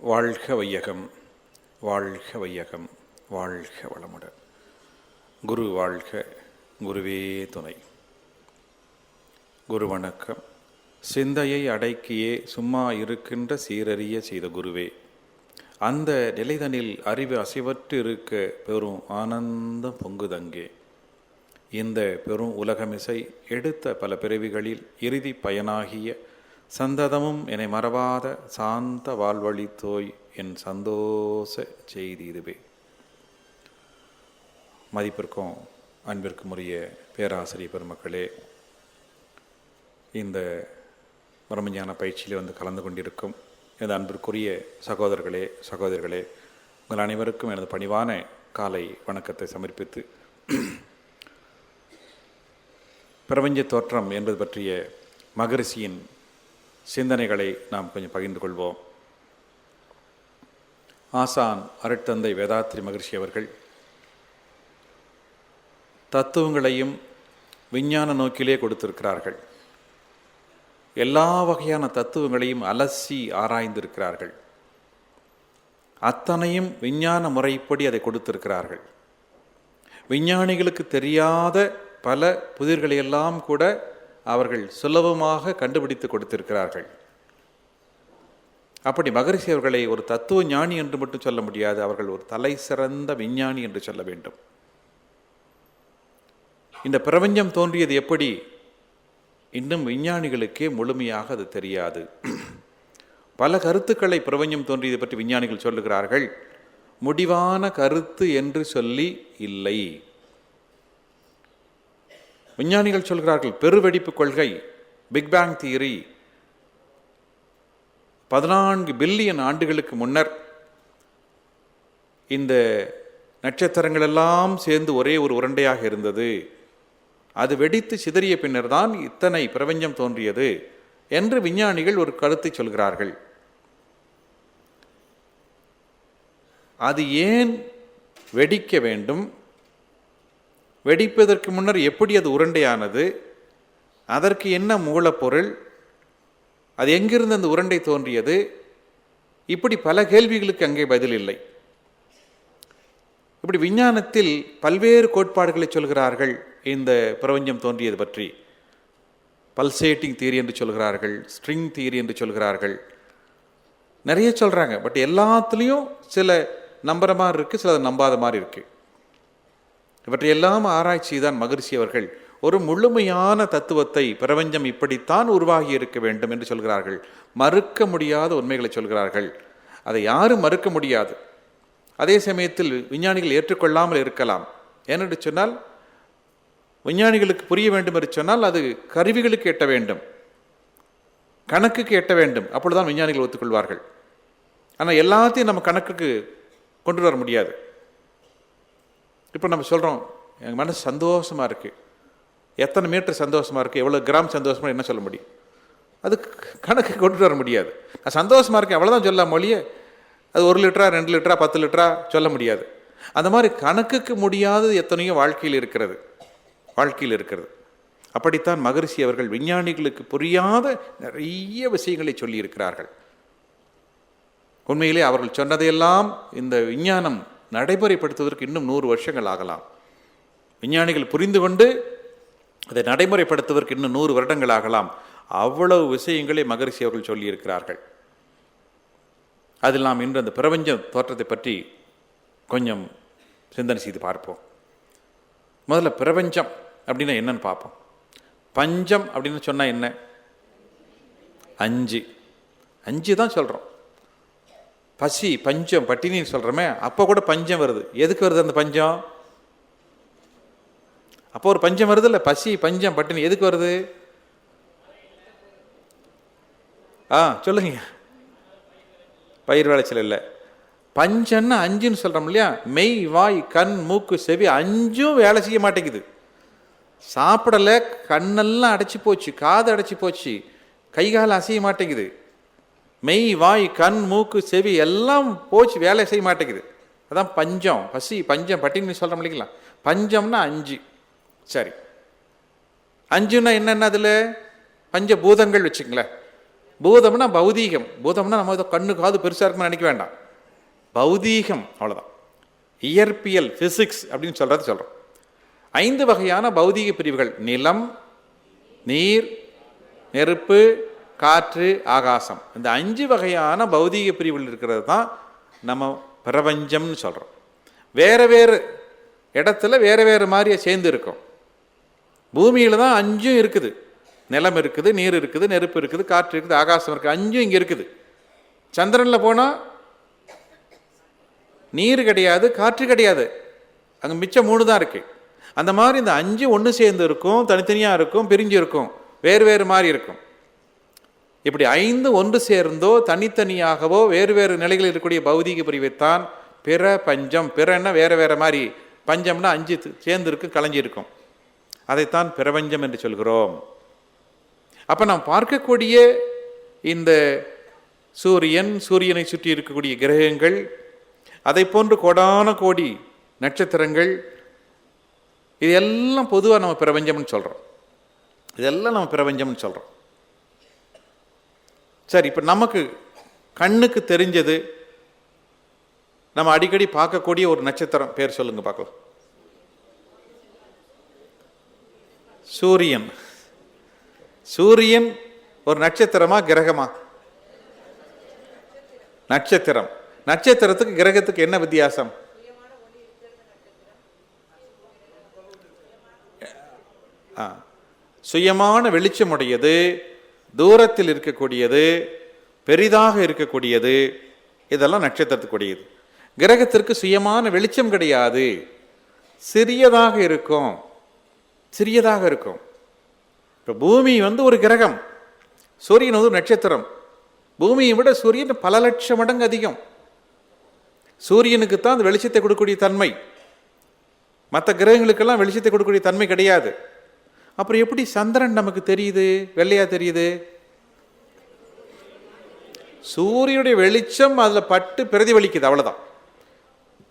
வாழ்க வையகம், வாழ்க வையகம், வாழ்க வளமுடன். குரு வாழ்க, குருவே துணை. குரு வணக்கம். சிந்தையை அடக்கியே சும்மா இருக்கின்ற சீரறிய செய்த குருவே, அந்த நிலைதனில் அறிவு அசைவற்று இருக்க பெரும் ஆனந்தம் பொங்குதங்கே. இந்த பெரும் உலகமிசை எடுத்த பல பிறவிகளில் இறுதி பயனாகிய சந்ததமும் என்னை மறவாத சாந்த வாழ்வழித்தோய் என் சந்தோஷ செய்தி இதுவே. மதிப்பிற்கும் அன்பிற்கும் உரிய பேராசிரியர் பெருமக்களே, இந்த பிரம்மஞான பயிற்சியில் வந்து கலந்து கொண்டிருக்கும் எனது அன்பிற்குரிய சகோதரிகளே, உங்கள் அனைவருக்கும் எனது பணிவான காலை வணக்கத்தை சமர்ப்பித்து, பிரபஞ்ச தோற்றம் என்பது பற்றிய மகரிஷியின் சிந்தனைகளை நாம் கொஞ்சம் பகிர்ந்து கொள்வோம். ஆசான் அருட்தந்தை வேதாத்ரி மகரிஷி அவர்கள் தத்துவங்களையும் விஞ்ஞான நோக்கிலே கொடுத்திருக்கிறார்கள். எல்லா வகையான தத்துவங்களையும் அலசி ஆராய்ந்திருக்கிறார்கள். அத்தனையும் விஞ்ஞான முறைப்படி அதை கொடுத்திருக்கிறார்கள். விஞ்ஞானிகளுக்கு தெரியாத பல புதிர்களையெல்லாம் கூட அவர்கள் சுலபமாக கண்டுபிடித்து கொடுத்திருக்கிறார்கள். அப்படி மகரிஷி அவர்களை ஒரு தத்துவ ஞானி என்று மட்டும் சொல்ல முடியாது, அவர்கள் ஒரு தலை சிறந்த விஞ்ஞானி என்று சொல்ல வேண்டும். இந்த பிரபஞ்சம் தோன்றியது எப்படி, இன்னும் விஞ்ஞானிகளுக்கே முழுமையாக அது தெரியாது. பல கருத்துக்களை பிரபஞ்சம் தோன்றியது பற்றி விஞ்ஞானிகள் சொல்லுகிறார்கள். முடிவான கருத்து என்று சொல்லி இல்லை. விஞ்ஞானிகள் சொல்கிறார்கள், பெருவெடிப்பு கொள்கை, பிக் பேங் தியரி 14 பில்லியன் ஆண்டுகளுக்கு முன்னர் இந்த நட்சத்திரங்கள் எல்லாம் சேர்ந்து ஒரே ஒரு உருண்டையாக இருந்தது. அது வெடித்து சிதறிய பின்னர் தான் இத்தனை பிரபஞ்சம் தோன்றியது என்று விஞ்ஞானிகள் ஒரு கருத்தை சொல்கிறார்கள். அது ஏன் வெடிக்க வேண்டும், வெடிப்பதற்கு முன்னர் எப்படி அது உருண்டையானது, அதற்கு என்ன மூலப்பொருள், அது எங்கிருந்து அந்த உருண்டை தோன்றியது, இப்படி பல கேள்விகளுக்கு அங்கே பதில் இல்லை. இப்படி விஞ்ஞானத்தில் பல்வேறு கோட்பாடுகளை சொல்கிறார்கள். இந்த பிரபஞ்சம் தோன்றியது பற்றி பல்சேட்டிங் தியரி என்று சொல்கிறார்கள், ஸ்ட்ரிங் தியரி என்று சொல்கிறார்கள், நிறைய சொல்கிறாங்க. பட் எல்லாத்துலேயும் சில நம்புற மாதிரி இருக்குது, சில நம்பாத மாதிரி இருக்குது. இவற்றையெல்லாம் ஆராய்ச்சி தான் மகரிஷி அவர்கள் ஒரு முழுமையான தத்துவத்தை, பிரபஞ்சம் இப்படித்தான் உருவாகி இருக்க வேண்டும் என்று சொல்கிறார்கள். மறுக்க முடியாத உண்மைகளை சொல்கிறார்கள். அதை யாரும் மறுக்க முடியாது. அதே சமயத்தில் விஞ்ஞானிகள் ஏற்றுக்கொள்ளாமல் இருக்கலாம். ஏனென்று சொன்னால், விஞ்ஞானிகளுக்கு புரிய வேண்டும் என்று சொன்னால் அது கருவிகளுக்கு எட்ட வேண்டும், கணக்குக்கு எட்ட வேண்டும். அப்பொழுதுதான் விஞ்ஞானிகள் ஒத்துக்கொள்வார்கள். ஆனால் எல்லாத்தையும் நம்ம கணக்குக்கு கொண்டு வர முடியாது. இப்போ நம்ம சொல்கிறோம், எங்கள் மனசு சந்தோஷமாக இருக்குது, எத்தனை மீட்டர் சந்தோஷமாக இருக்குது, எவ்வளோ கிராம் சந்தோஷமாக என்ன சொல்ல முடியும்? அது கணக்கு கொண்டு வர முடியாது. நான் சந்தோஷமாக இருக்கேன் அவ்வளோதான் சொல்லலாம் மொழியே. அது 1 லிட்டரா 2 லிட்டரா 10 லிட்டரா சொல்ல முடியாது. அந்த மாதிரி கணக்குக்கு முடியாதது எத்தனையோ வாழ்க்கையில் இருக்கிறது. அப்படித்தான் மகரிஷி அவர்கள் விஞ்ஞானிகளுக்கு புரியாத நிறைய விஷயங்களை சொல்லியிருக்கிறார்கள். உண்மையிலே அவர்கள் சொன்னதையெல்லாம் இந்த விஞ்ஞானம் நடைமுறைப்படுத்துவதற்கு இன்னும் 100 வருஷங்கள் ஆகலாம். விஞ்ஞானிகள் புரிந்து கொண்டு அதை நடைமுறைப்படுத்துவதற்கு இன்னும் 100 வருடங்கள் ஆகலாம். அவ்வளவு விஷயங்களை மகரிஷி அவர்கள் சொல்லியிருக்கிறார்கள். அதில் நாம் இன்று அந்த பிரபஞ்ச தோற்றத்தை பற்றி கொஞ்சம் சிந்தனை செய்து பார்ப்போம். முதல்ல பிரபஞ்சம் அப்படின்னா என்னன்னு பார்ப்போம். பஞ்சம் அப்படின்னு சொன்னால் என்ன? 5 தான் சொல்கிறோம். பசி, பஞ்சம், பட்டினின்னு சொல்கிறோமே, அப்போ கூட பஞ்சம் வருது. எதுக்கு வருது அந்த பஞ்சம்? அப்போ ஒரு பஞ்சம் வருது இல்லை, பசி, பஞ்சம், பட்டினி எதுக்கு வருது? சொல்லுங்க. பயிர் விளைச்சல் இல்லை. பஞ்சம்னா 5ன்னு சொல்கிறோம் இல்லையா? மெய், வாய், கண், மூக்கு, செவி 5ம் வேலை செய்ய மாட்டேங்குது. சாப்பிடலை, கண்ணெல்லாம் அடைச்சி போச்சு, காது அடைச்சி போச்சு, கை கால் அசைய மாட்டேங்குது. மெய், வாய், கண், மூக்கு, செவி எல்லாம் போச்சு, வேலை செய்ய மாட்டேங்குது. அதான் பஞ்சம். பசி, பஞ்சம், பட்டினி சொல்கிறோம் இல்லைங்களா? பஞ்சம்னா 5. சரி, 5ன்னா என்னென்ன? அதில் பஞ்சபூதங்கள் வச்சுங்களேன். பூதம்னா பௌதீகம். பூதம்னா நம்ம கண்ணு காது பெருசாக இருக்குன்னு நினைக்க வேண்டாம். பௌதீகம், அவ்வளோதான். இயற்பியல், பிசிக்ஸ் அப்படின்னு சொல்கிறோம். 5 வகையான பௌதீக பிரிவுகள்: நிலம், நீர், நெருப்பு, காற்று, ஆகாசம். இந்த 5 வகையான பௌதீக பிரிவுகள் இருக்கிறது தான் நம்ம பிரபஞ்சம்னு சொல்கிறோம். வேறு வேறு இடத்துல வேறு வேறு மாதிரியே சேர்ந்து இருக்கும். பூமியில் தான் 5 இருக்குது. நிலம் இருக்குது, நீர் இருக்குது, நெருப்பு இருக்குது, காற்று இருக்குது, ஆகாசம் இருக்குது. 5 இங்கே இருக்குது. சந்திரனில் போனால் நீர் கிடையாது, காற்று கிடையாது, அங்கே மிச்சம் 3 தான் இருக்குது. அந்த மாதிரி இந்த 5 ஒன்று சேர்ந்து இருக்கும், தனித்தனியாக இருக்கும், பிரிஞ்சு இருக்கும், வேறு வேறு மாதிரி இருக்கும். இப்படி 5 ஒன்று சேர்ந்தோ தனித்தனியாகவோ வேறு வேறு நிலைகளில் இருக்கக்கூடிய பௌதீக பிரிவைத்தான் பிற பஞ்சம். பிறன்னா வேறு வேறு மாதிரி, பஞ்சம்னா 5 சேர்ந்து இருக்கும், கலைஞ்சி இருக்கும். அதைத்தான் பிரபஞ்சம் என்று சொல்கிறோம். அப்போ நாம் பார்க்கக்கூடிய இந்த சூரியன், சூரியனை சுற்றி இருக்கக்கூடிய கிரகங்கள், அதை போன்று கோடான கோடி நட்சத்திரங்கள், இதெல்லாம் பொதுவாக நம்ம பிரபஞ்சம்னு சொல்கிறோம். இதெல்லாம் நம்ம பிரபஞ்சம்னு சொல்கிறோம். சரி, இப்போ நமக்கு கண்ணுக்கு தெரிஞ்சது, நம்ம அடிக்கடி பார்க்கக்கூடிய ஒரு நட்சத்திரம் பேர் சொல்லுங்க பார்க்கலாம். சூரியன். சூரியன் ஒரு நட்சத்திரமா கிரகமா? நட்சத்திரம். நட்சத்திரத்துக்கு கிரகத்துக்கு என்ன வித்தியாசம்? சுயமான வெளிச்சமுடையது, தூரத்தில் இருக்கக்கூடியது, பெரிதாக இருக்கக்கூடியது, இதெல்லாம் நட்சத்திரத்துக்குடையது. கிரகத்திற்கு சுயமான வெளிச்சம் கிடையாது, சிறியதாக இருக்கும். சிறியதாக இருக்கும். இப்போ பூமி ஒரு கிரகம், சூரியன் ஒரு நட்சத்திரம். பூமியை விட சூரியன் பல லட்சம் மடங்கு அதிகம். சூரியனுக்கு தான் அந்த வெளிச்சத்தை கொடுக்கக்கூடிய தன்மை, மற்ற கிரகங்களுக்கெல்லாம் வெளிச்சத்தை கொடுக்கக்கூடிய தன்மை கிடையாது. அப்புறம் எப்படி சந்திரன் நமக்கு தெரியுது, வெள்ளையா தெரியுது? சூரியனுடைய வெளிச்சம் அதில் பட்டு பிரதிபலிக்குது, அவ்வளோதான்.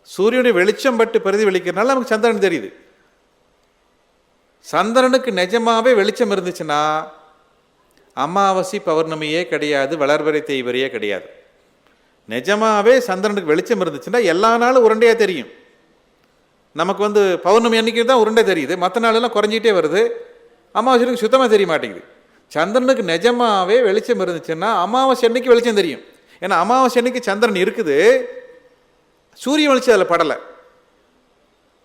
சூரியனுடைய வெளிச்சம் பட்டு பிரதிபலிக்கிறதுனால நமக்கு சந்திரன் தெரியுது. சந்திரனுக்கு நிஜமாவே வெளிச்சம் இருந்துச்சுன்னா அமாவாசை பௌர்ணமியே கிடையாது, வளர்வரை தேய்வரையே கிடையாது. நிஜமாவே சந்திரனுக்கு வெளிச்சம் இருந்துச்சுன்னா எல்லா நாளும் உருண்டையாக தெரியும். நமக்கு பௌர்ணமி அன்னைக்கு தான் உருண்டை தெரியுது, மற்ற நாளெல்லாம் குறைஞ்சிட்டே வருது. அமாவாசைக்கு சுத்தமாக தெரிய மாட்டேங்குது. சந்திரனுக்கு நிஜமாவே வெளிச்சம் இருந்துச்சுன்னா அமாவாசை அன்னைக்கு வெளிச்சம் தெரியும். ஏன்னா அமாவாசை அன்னைக்கு சந்திரன் இருக்குது, சூரிய வெளிச்சம் அதில் படலை.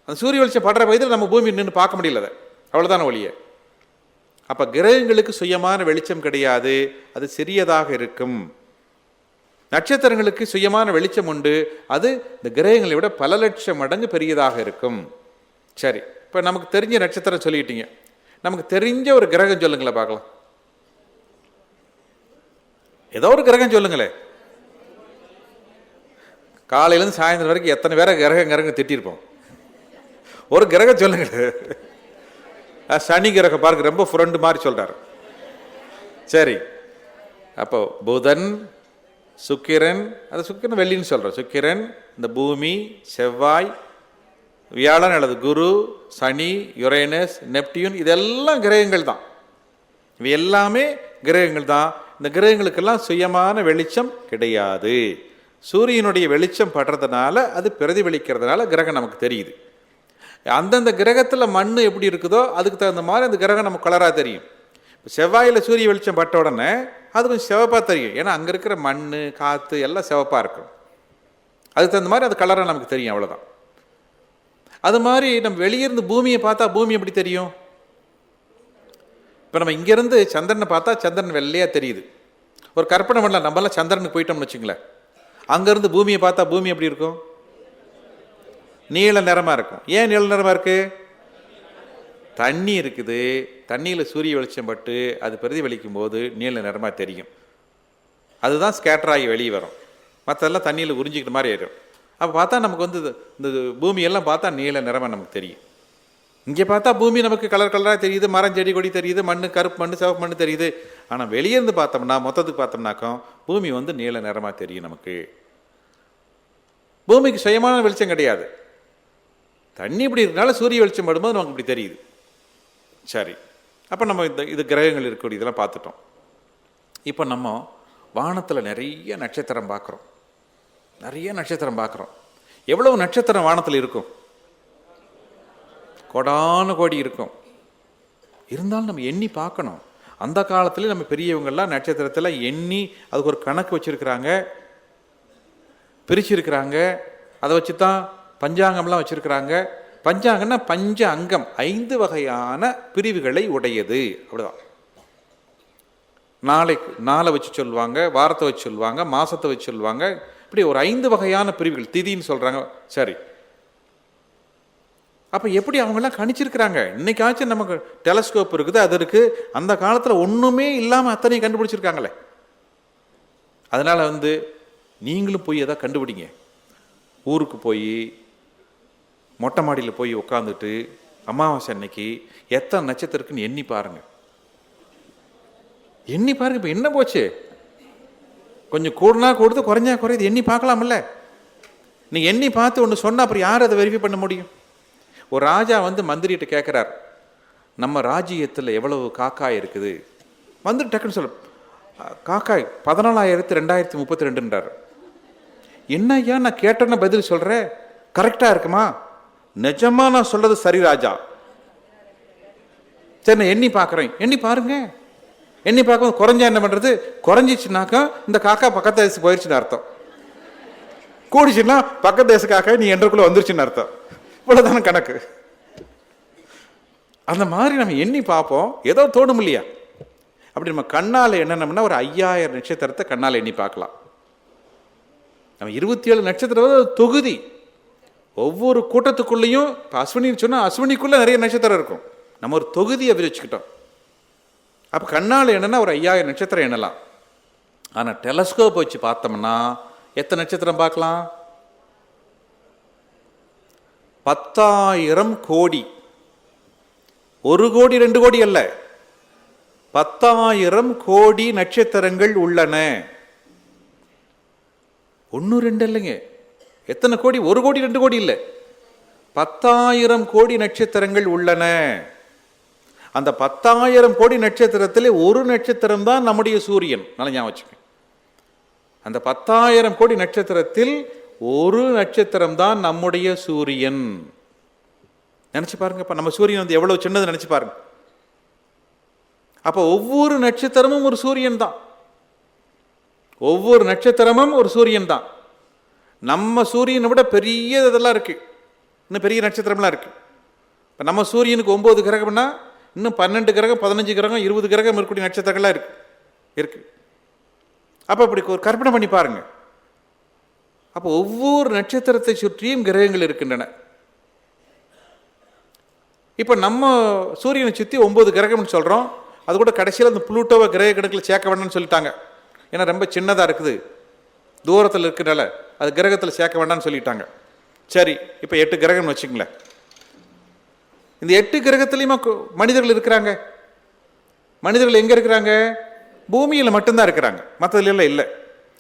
அந்த சூரிய வெளிச்சம் படுற பகுதியில் நம்ம பூமி நின்று பார்க்க முடியல, அவ்வளோதான ஒழிய. அப்போ கிரகங்களுக்கு சுயமான வெளிச்சம் கிடையாது, அது சிறியதாக இருக்கும். நட்சத்திரங்களுக்கு சுயமான வெளிச்சம் உண்டு, அது இந்த கிரகங்களை விட பல லட்சம் மடங்கு பெரியதாக இருக்கும். சரி, இப்போ நமக்கு தெரிஞ்ச நட்சத்திரம் சொல்லிட்டீங்க. நமக்கு தெரிஞ்ச ஒரு கிரகம் சொல்லுங்களேன் பார்க்கலாம். ஏதோ ஒரு கிரகம் சொல்லுங்களேன். காலையிலேருந்து சாயந்தரம் வரைக்கும் எத்தனை பேரை கிரகம் திட்டிருப்போம். ஒரு கிரகம் சொல்லுங்க. சனி கிரகம் பாருங்க, ரொம்ப ஃப்ரெண்டு மாதிரி சொல்றாரு. சரி, அப்போ புதன், சுக்கிரன், அது சுக்கிரன் வெள்ளின்னு சொல்கிறோம். சுக்கிரன், இந்த பூமி, செவ்வாய், வியாழன் அல்லது குரு, சனி, யுரேனஸ், நெப்டியூன், இதெல்லாம் கிரகங்கள் தான். இவை எல்லாமே கிரகங்கள் தான். இந்த கிரகங்களுக்கெல்லாம் சுயமான வெளிச்சம் கிடையாது. சூரியனுடைய வெளிச்சம் படுறதுனால, அது பிரதிபலிக்கிறதுனால கிரகம் நமக்கு தெரியுது. அந்தந்த கிரகத்தில் மண் எப்படி இருக்குதோ அதுக்கு தகுந்த மாதிரி அந்த கிரகம் நமக்கு கலராக தெரியும். இப்போ செவ்வாயில் சூரிய வெளிச்சம் பட்ட உடனே அது கொஞ்சம் சிவப்பாக தெரியும். ஏன்னா அங்கே இருக்கிற மண், காற்று எல்லாம் சிவப்பாக இருக்கும். அதுக்கு தகுந்த மாதிரி அது கலராக நமக்கு தெரியும், அவ்வளோதான். அது மாதிரி நம்ம வெளியிருந்து பூமியை பார்த்தா பூமி எப்படி தெரியும்? இப்போ நம்ம இங்கேருந்து சந்திரனை பார்த்தா சந்திரன் வெள்ளையாக தெரியுது. ஒரு கற்பனை பண்ணலாம், நம்மளாம் சந்திரனுக்கு போயிட்டோம்னு வச்சுங்களேன். அங்கேருந்து பூமியை பார்த்தா பூமி எப்படி இருக்கும்? நீல நிறமாக இருக்கும். ஏன் நீல நிறமாக இருக்குது? தண்ணி இருக்குது. தண்ணியில் சூரிய வெளிச்சம் பட்டு அது பிரதிபலிக்கும் போது நீல நிறமாக தெரியும். அதுதான் ஸ்கேட்டர் ஆகி வெளியே வரும். மற்றதெல்லாம் தண்ணியில் உறிஞ்சிக்கிற மாதிரி ஆயிடும். அப்போ பார்த்தா நமக்கு இந்த பூமியெல்லாம் பார்த்தா நீல நிறமாக நமக்கு தெரியும். இங்கே பார்த்தா பூமி நமக்கு கலர் கலராக தெரியுது, மரம் செடி கொடி தெரியுது, மண், கருப்பு மண், சிவப்பு மண் தெரியுது. ஆனால் வெளியேருந்து பார்த்தோம்னா, மொத்தத்துக்கு பார்த்தோம்னாக்கும் பூமி நீல நிறமாக தெரியும் நமக்கு. பூமிக்கு சுயமான வெளிச்சம் கிடையாது. தண்ணி இப்படி இருக்கனால சூரிய வெளிச்சம் படும்போது நமக்கு இப்படி தெரியுது. சரி, அப்போ நம்ம இது கிரகங்கள் இருக்கக்கூடிய இதெல்லாம் பார்த்துட்டோம். இப்போ நம்ம வானத்தில் நிறைய நட்சத்திரம் பார்க்குறோம். எவ்வளவு நட்சத்திரம் வானத்தில் இருக்கும்? கோடானு கோடி இருக்கும். இருந்தாலும் நம்ம எண்ணி பார்க்கணும். அந்த காலத்துல நம்ம பெரியவங்கள்லாம் நட்சத்திரத்தில் எண்ணி அதுக்கு ஒரு கணக்கு வச்சுருக்கிறாங்க, பிரிச்சிருக்கிறாங்க. அதை வச்சு தான் பஞ்சாங்கம்லாம் வச்சுருக்கிறாங்க. பஞ்சாங்கம்னா பஞ்ச அங்கம், 5 வகையான பிரிவுகளை உடையது. அப்படிதான். நாளை வச்சு சொல்லுவாங்க, வாரத்தை வச்சு சொல்லுவாங்க, மாசத்தை வச்சு சொல்லுவாங்க. இப்படி ஒரு 5 வகையான பிரிவுகள், திதின்னு சொல்றாங்க. சரி, அப்ப எப்படி அவங்கெல்லாம் கணிச்சிருக்கிறாங்க? இன்னைக்காச்சும் நமக்கு டெலஸ்கோப் இருக்குது, அது இருக்கு. அந்த காலத்துல ஒண்ணுமே இல்லாம அத்தனை கண்டுபிடிச்சிருக்காங்களே. அதனால நீங்களும் போய் எதாவது கண்டுபிடிங்க. ஊருக்கு போய் மொட்டை மாடியில் போய் உட்காந்துட்டு அமாவாசை அன்னைக்கு எத்தனை நட்சத்திரக்குன்னு எண்ணி பாருங்க. இப்போ என்ன போச்சு? கொஞ்சம் கூடுனா கூடுது, குறைஞ்சா குறையுது. எண்ணி பார்க்கலாம்ல. நீ எண்ணி பார்த்து ஒன்று சொன்ன அப்புறம் யார் அதை வெரிஃபை பண்ண முடியும்? ஒரு ராஜா மந்திரிகிட்ட கேட்குறார், நம்ம ராஜ்யத்தில் எவ்வளவு காக்காய் இருக்குது? மந்திரி டக்குன்னு சொல்ல, காக்காய் 14,232. என்ன ஐயா, நான் கேட்டேன்னு பதில் சொல்கிறேன், கரெக்டாக இருக்குமா? நிஜமா நான் சொல்றது சரி ராஜா. சரி, நான் எண்ணி பார்க்குறேன். எண்ணி பாருங்க. எண்ணி பார்க்க குறைஞ்சா என்ன பண்ணுறது? குறைஞ்சிச்சுனாக்கா இந்த காக்கா பக்கத்து தேசத்துக்கு போயிடுச்சுன்னு அர்த்தம். கூடிச்சுன்னா பக்கத்து தேச காக்கா நீ என்றக்குள்ளே வந்துருச்சுன்னு அர்த்தம். இவ்வளோதான கணக்கு. அந்த மாதிரி நம்ம எண்ணி பார்ப்போம், ஏதோ தோணும் இல்லையா? அப்படி நம்ம கண்ணால் என்னென்னம்னா ஒரு 5000 நட்சத்திரத்தை கண்ணால் எண்ணி பார்க்கலாம். நம்ம 27 நட்சத்திரம் தொகுதி. ஒவ்வொரு கூட்டத்துக்குள்ளேயும் இப்போ அஸ்வினின்னு சொன்னால் அஸ்வினிக்குள்ளே நிறைய நட்சத்திரம் இருக்கும். நம்ம ஒரு தொகுதியை விரிச்சுக்கிட்டோம். அப்போ கண்ணால் என்னன்னா ஒரு 5000 நட்சத்திரம் எண்ணலாம். ஆனால் டெலஸ்கோப் வச்சு பார்த்தோம்னா எத்தனை நட்சத்திரம் பார்க்கலாம்? 10,000 கோடி. 1 கோடி 2 கோடி அல்ல, 10,000 கோடி நட்சத்திரங்கள் உள்ளன. 1 2 இல்லைங்க. எத்தனை கோடி? 1 கோடி 2 கோடி இல்லை, 10,000 கோடி நட்சத்திரங்கள் உள்ளன. அந்த 10,000 கோடி நட்சத்திரத்தில் ஒரு நட்சத்திரம் தான் நம்முடைய சூரியன். நல்லா ஞாபகம் வச்சுக்க. அந்த 10,000 கோடி நட்சத்திரத்தில் ஒரு நட்சத்திரம் தான் நம்முடைய சூரியன். நினைச்சு பாருங்க. அப்ப நம்ம சூரியன் எவ்வளவு சின்னது நினைச்சு பாருங்க. அப்ப ஒவ்வொரு நட்சத்திரமும் ஒரு சூரியன் தான். ஒவ்வொரு நட்சத்திரமும் ஒரு சூரியன் தான். நம்ம சூரியனை விட பெரிய இதெல்லாம் இருக்கு, இன்னும் பெரிய நட்சத்திரம்லாம் இருக்கு. இப்போ நம்ம சூரியனுக்கு 9 கிரகம்னா இன்னும் 12 கிரகம் 15 கிரகம் 20 கிரகம் இருக்கக்கூடிய நட்சத்திரங்கள்லாம் இருக்கு. அப்போ இப்படி ஒரு கற்பனை பண்ணி பாருங்க. அப்போ ஒவ்வொரு நட்சத்திரத்தை சுற்றியும் கிரகங்கள் இருக்கின்றன. இப்போ நம்ம சூரியனை சுற்றி 9 கிரகம்னு சொல்கிறோம். அது கூட கடைசியில் அந்த புளூட்டோவை கிரக கணக்கில் சேர்க்க வேண்டாம்னு சொல்லிட்டாங்க. ஏன்னா ரொம்ப சின்னதாக இருக்குது, தூரத்தில் இருக்கிறனால அது கிரகத்தில் சேர்க்க வேண்டாம்னு சொல்லிட்டாங்க. சரி, இப்போ 8 கிரகம்னு வச்சுங்களேன். இந்த 8 கிரகத்திலையுமா மனிதர்கள் இருக்கிறாங்க. மனிதர்கள் எங்கே இருக்கிறாங்க? பூமியில் மட்டும்தான் இருக்கிறாங்க, மற்றதுல இல்லை.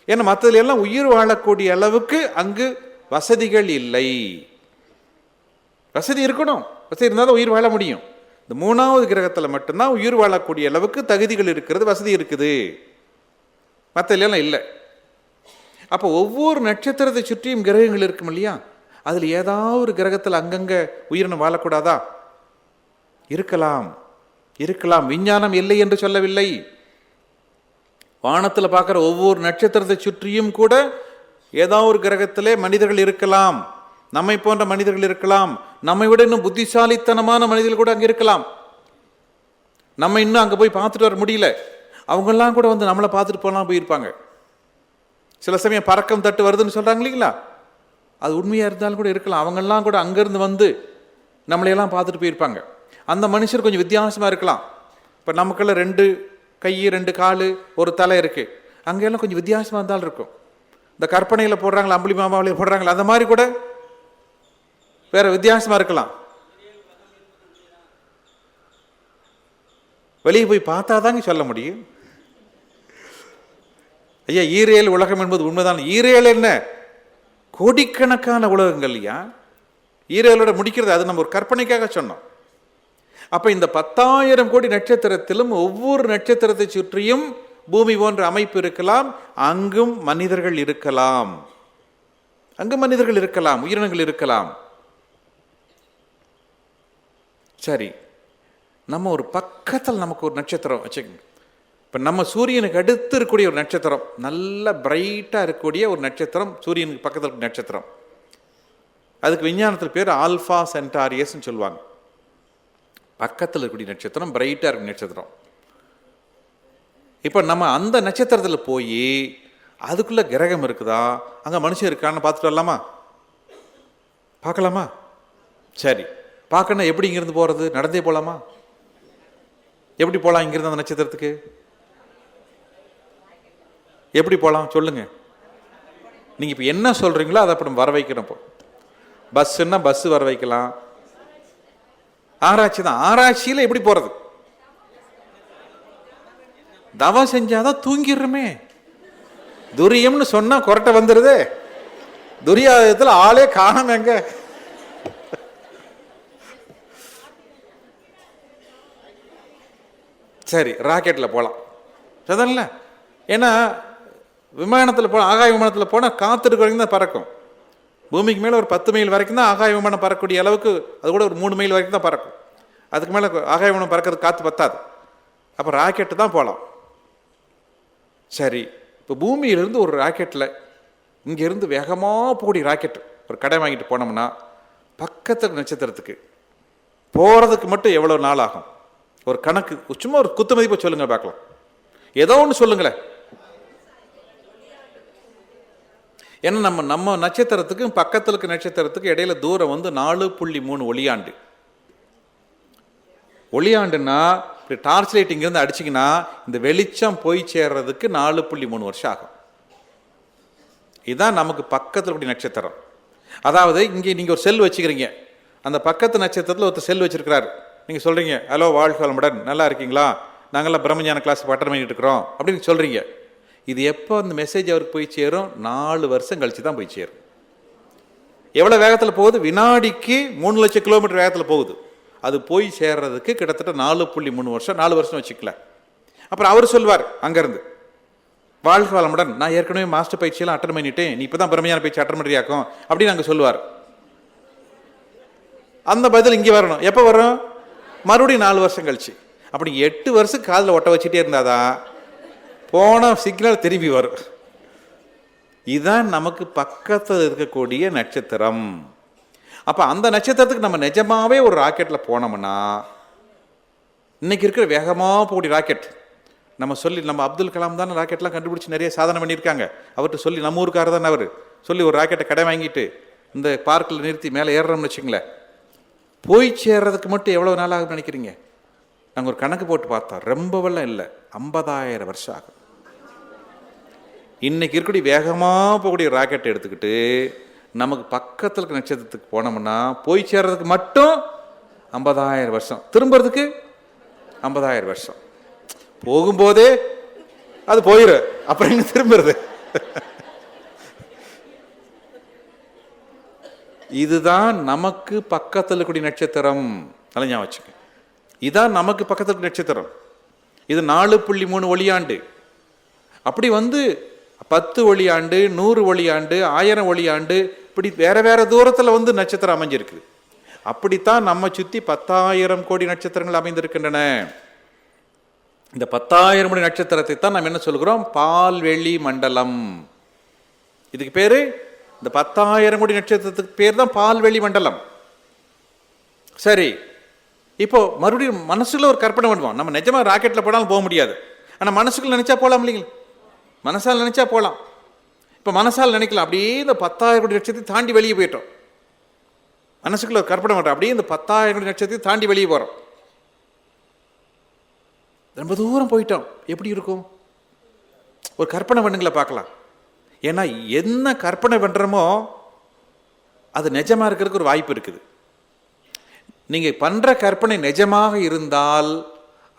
ஏன்னா மற்றதுல எல்லாம் உயிர் வாழக்கூடிய அளவுக்கு அங்கு வசதிகள் இல்லை. வசதி இருக்கணும், வசதி இருந்தால் தான் உயிர் வாழ முடியும். இந்த 3வது கிரகத்தில் மட்டும்தான் உயிர் வாழக்கூடிய அளவுக்கு தகுதிகள் இருக்கிறது, வசதி இருக்குது, மற்றதுல இல்லை. அப்போ ஒவ்வொரு நட்சத்திரத்தை சுற்றியும் கிரகங்கள் இருக்கும் இல்லையா? அதில் ஏதாவது ஒரு கிரகத்தில் அங்கங்கே உயிரினம் வாழக்கூடாதா? இருக்கலாம், இருக்கலாம். விஞ்ஞானம் இல்லை என்று சொல்லவில்லை. வானத்தில் பார்க்குற ஒவ்வொரு நட்சத்திரத்தை சுற்றியும் கூட ஏதாவது ஒரு கிரகத்திலே மனிதர்கள் இருக்கலாம். நம்மை போன்ற மனிதர்கள் இருக்கலாம். நம்மை விட இன்னும் புத்திசாலித்தனமான மனிதர்கள் கூட அங்கே இருக்கலாம். நம்ம இன்னும் அங்கே போய் பார்த்துட்டு வர முடியல. அவங்கெல்லாம் கூட நம்மளை பார்த்துட்டு போகலாம் போயிருப்பாங்க. சில சமயம் பறக்கம் தட்டு வருதுன்னு சொல்கிறாங்க இல்லைங்களா? அது உண்மையாக இருந்தாலும் கூட இருக்கலாம். அவங்கெல்லாம் கூட அங்கேருந்து நம்மளையெல்லாம் பார்த்துட்டு போயிருப்பாங்க. அந்த மனுஷர் கொஞ்சம் வித்தியாசமாக இருக்கலாம். இப்போ நமக்கெல்லாம் 2 கை 2 கால் 1 தலை இருக்குது. அங்கெல்லாம் கொஞ்சம் வித்தியாசமாக இருந்தாலும் இருக்கும். இந்த கற்பனையில் போடுறாங்களா, அம்புலி மாமாவிலே போடுறாங்களா, அந்த மாதிரி கூட வேற வித்தியாசமாக இருக்கலாம். வெளியே போய் பார்த்தா தாங்க சொல்ல முடியும். ஐயா, ஈரேல் உலகம் என்பது உண்மைதான். ஈரேல் என்ன? கோடிக்கணக்கான உலகங்கள். ஐயா, ஈரேலோட முடிக்கிறது அது நம்ம ஒரு கற்பனைக்காக சொன்னோம். அப்ப இந்த 10,000 கோடி நட்சத்திரத்திலும் ஒவ்வொரு நட்சத்திரத்தை சுற்றியும் பூமி போன்ற அமைப்பு இருக்கலாம், அங்கும் மனிதர்கள் இருக்கலாம், உயிரினங்கள் இருக்கலாம். சரி, நம்ம ஒரு பக்கத்தில் நமக்கு ஒரு நட்சத்திரம் வச்சுக்கோங்க. இப்போ நம்ம சூரியனுக்கு அடுத்து இருக்கக்கூடிய ஒரு நட்சத்திரம், நல்ல பிரைட்டாக இருக்கக்கூடிய ஒரு நட்சத்திரம், சூரியனுக்கு பக்கத்தில் இருக்க நட்சத்திரம், அதுக்கு விஞ்ஞானத்தில் பேர் ஆல்ஃபா சென்டாரியஸ்ன்னு சொல்லுவாங்க. பக்கத்தில் இருக்கக்கூடிய நட்சத்திரம், பிரைட்டாக இருக்க நட்சத்திரம். இப்போ நம்ம அந்த நட்சத்திரத்தில் போய் அதுக்குள்ளே கிரகம் இருக்குதா, அங்கே மனுஷன் இருக்கான்னு பார்த்துட்டு வரலாமா? பார்க்கலாமா? சரி, பார்க்கணும். எப்படி இங்கிருந்து போகிறது? நடந்தே போகலாமா? எப்படி போகலாம் இங்கிருந்து அந்த நட்சத்திரத்துக்கு? எப்படி போகலாம் சொல்லுங்க. நீங்கள் இப்போ என்ன சொல்கிறீங்களோ அதை அப்படி வர வைக்கணும். இப்போ பஸ்ஸுன்னா பஸ்ஸு வர வைக்கலாம். ஆராய்ச்சி தான். ஆராய்ச்சியில் எப்படி போகிறது? தவம் செஞ்சாதான் தூங்கிடுறமே. துரியம்னு சொன்னா கொரட்டை வந்துடுது. துரியாதத்தில் ஆளே காணாம எங்க. சரி, ராக்கெட்டில் போகலாம் சரிதான்ல. ஏன்னா விமானத்தில் போனால், ஆகாய விமானத்தில் போனால் காத்திருக்க வரைக்கும் தான் பறக்கும். பூமிக்கு மேலே ஒரு 10 மைல் வரைக்கும் தான் ஆகாய விமானம் பறக்கக்கூடிய அளவுக்கு, அது கூட ஒரு 3 மைல் வரைக்கும் தான் பறக்கும். அதுக்கு மேலே ஆகாய விமானம் பறக்கிறது காற்று பத்தாது. அப்போ ராக்கெட்டு தான் போகலாம். சரி, இப்போ பூமியிலிருந்து ஒரு ராக்கெட்டில் இங்கேருந்து வேகமாக போகக்கூடிய ராக்கெட் ஒரு கடை வாங்கிட்டு போனோம்னா பக்கத்து நட்சத்திரத்துக்கு போகிறதுக்கு மட்டும் எவ்வளோ நாள் ஆகும்? ஒரு கணக்கு, சும்மா ஒரு குத்து மதிப்பை சொல்லுங்க பார்க்கலாம். ஏதோ ஒன்று சொல்லுங்களேன். ஏன்னா நம்ம நட்சத்திரத்துக்கும் பக்கத்தில் இருக்க நட்சத்திரத்துக்கு இடையில தூரம் வந்து 4.3 ஒளியாண்டு. ஒளியாண்டுன்னா இப்படி டார்ச் லைட் இங்கிருந்து அடிச்சிங்கன்னா இந்த வெளிச்சம் போய் சேர்றதுக்கு 4.3 வருஷம் ஆகும். இதுதான் நமக்கு பக்கத்தில் கூடிய நட்சத்திரம். அதாவது இங்கே நீங்கள் ஒரு செல் வச்சுக்கிறீங்க, அந்த பக்கத்து நட்சத்திரத்தில் ஒருத்தர் செல் வச்சிருக்கிறாரு. நீங்கள் சொல்கிறீங்க, ஹலோ வாழ்க வளமுடன், நல்லா இருக்கீங்களா, நாங்கள்லாம் பிரம்மஞான கிளாஸ் அட்டன் பண்ணிட்டு இருக்கிறோம் அப்படின்னு சொல்கிறீங்க. இது எப்போ அந்த மெசேஜ் அவருக்கு போய் சேரும்? 4 வருஷம் கழிச்சு தான் போய் சேரும். எவ்வளோ வேகத்தில் போகுது? வினாடிக்கு 3 லட்சம் கிலோமீட்டர் வேகத்தில் போகுது. அது போய் சேர்றதுக்கு கிட்டத்தட்ட 4.3 வருஷம், 4 வருஷம் வச்சுக்கல. அப்புறம் அவர் சொல்வார் அங்கேருந்து, வாழ்க வளமுடன், நான் ஏற்கனவே மாஸ்டர் பயிற்சியெல்லாம் அட்டன் பண்ணிட்டேன், நீ இப்போ தான் பிரம்மஞான பயிற்சி அட்டன் பண்ணுறியாக்கும் அப்படின்னு அங்கே சொல்லுவார். அந்த பதில் இங்கே வரணும். எப்போ வரும்? மறுபடியும் 4 வருஷம் கழிச்சு. அப்படி 8 வருஷம் காதில் ஒட்ட வச்சுட்டே இருந்தாதான் போன சிக்னல் திரும்பி வரும். இதுதான் நமக்கு பக்கத்தில் இருக்கக்கூடிய நட்சத்திரம். அப்போ அந்த நட்சத்திரத்துக்கு நம்ம நிஜமாவே ஒரு ராக்கெட்டில் போனோம்னா, இன்னைக்கு இருக்கிற வேகமாக போகக்கூடிய ராக்கெட் நம்ம அப்துல் கலாம் தான் ராக்கெட்லாம் கண்டுபிடிச்சி நிறைய சாதனை பண்ணியிருக்காங்க. அவர்கிட்ட சொல்லி, நம்ம ஊருக்காரர் தான் அவர் சொல்லி ஒரு ராக்கெட்டை கடை வாங்கிட்டு இந்த பார்க்கில் நிறுத்தி மேலே ஏறுறோம்னு வச்சுங்களேன், போய் சேர்றதுக்கு மட்டும் எவ்வளோ நாள் ஆகும்னு நினைக்கிறீங்க? நாங்கள் ஒரு கணக்கு போட்டு பார்த்தோம், ரொம்பவெல்லாம் இல்லை, 50,000 வருஷம் ஆகும். இன்னைக்கு இருக்கக்கூடிய வேகமாக போகக்கூடிய ராக்கெட் எடுத்துக்கிட்டு நமக்கு பக்கத்தில் இருக்க நட்சத்திரத்துக்கு போனோம்னா போய் சேர்றதுக்கு மட்டும் 50,000 வருஷம், திரும்புறதுக்கு 50,000 வருஷம். போகும்போதே அது போயிரு, அப்புறம் எங்க திரும்புறது? இதுதான் நமக்கு பக்கத்தில் இருக்கக்கூடிய நட்சத்திரம். நல்லா ஞாபகம் வச்சுக்க. இதுதான் நமக்கு பக்கத்தில் நட்சத்திரம். இது 4.3 ஒளியாண்டு. அப்படி வந்து 10 ஒளியாண்டு, 100 ஒளியாண்டு, 1000 ஒளியாண்டு, இப்படி வேற வேற தூரத்தில் வந்து நட்சத்திரம் அமைஞ்சிருக்கு. அப்படித்தான் நம்ம சுற்றி 10,000 கோடி நட்சத்திரங்கள் அமைந்திருக்கின்றன. இந்த 10,000 கோடி நட்சத்திரத்தை தான் நம்ம என்ன சொல்கிறோம்? பால்வெளி மண்டலம். இதுக்கு பேரு, இந்த 10,000 கோடி நட்சத்திரத்துக்கு பேர் தான் பால்வெளி மண்டலம். சரி, இப்போ மறுபடியும் மனசுல ஒரு கற்பனை பண்ணுவோம். நம்ம நிஜமா ராக்கெட்ல போனாலும் போக முடியாது, ஆனால் மனசுக்குள்ள நினைச்சா போகலாம் இல்லைங்களா? மனசால் நினைச்சா போகலாம். இப்போ மனசால் நினைக்கலாம், அப்படியே இந்த 10,000 கோடி நட்சத்திரத்தை தாண்டி வெளியே போயிட்டோம். மனசுக்குள்ள ஒரு கற்பனை பண்ணுறோம், அப்படியே இந்த 10,000 கோடி நட்சத்திரத்தை தாண்டி வெளியே போகிறோம். ரொம்ப தூரம் போயிட்டோம். எப்படி இருக்கும்? ஒரு கற்பனை பண்ணுங்களேன் பார்க்கலாம். ஏன்னா என்ன கற்பனை பண்ணுறோமோ அது நிஜமாக இருக்கிறதுக்கு ஒரு வாய்ப்பு இருக்குது. நீங்கள் பண்ணுற கற்பனை நிஜமாக இருந்தால்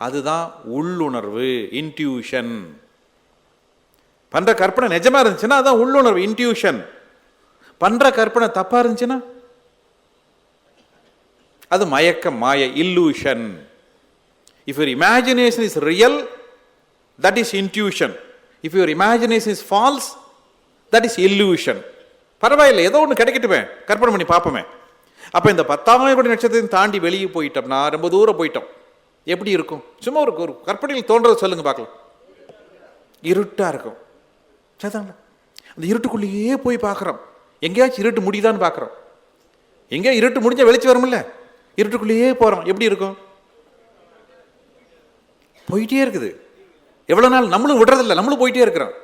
அதுதான் உள்ளுணர்வு, இன்ட்யூஷன். பண்ணுற கற்பனை நிஜமாக இருந்துச்சுன்னா அதுதான் உள்ளுணர்வு, இன்ட்யூஷன். பண்ணுற கற்பனை தப்பாக இருந்துச்சுன்னா அது மயக்கம், மாய, illusion. If your imagination is real, that is intuition. If your imagination is false, that is illusion. பரவாயில்லை, ஏதோ ஒன்று கிடைக்கட்டுமே, கற்பனை பண்ணி பார்ப்போமே. அப்போ இந்த 10,000 கோடி நட்சத்திரத்தையும் தாண்டி வெளியே போயிட்டோம்னா, ரொம்ப தூரம் போயிட்டோம், எப்படி இருக்கும்? சும்மா ஒரு கற்பனையில் தோன்றதை சொல்லுங்க பார்க்கலாம். இருட்டாக இருக்கும். சரிதாங்களா? அந்த இருட்டுக்குள்ளேயே போய் பார்க்குறோம். எங்கேயாச்சும் இருட்டு முடியுதான்னு பார்க்குறோம். எங்கேயா இருட்டு முடிஞ்சால் வெளிச்சு வரும்ல, இருட்டுக்குள்ளேயே போகிறோம், எப்படி இருக்கும்? போயிட்டே இருக்குது. எவ்வளோ நாள் நம்மளும் விடுறதில்ல, நம்மளும் போயிட்டே இருக்கிறோம்.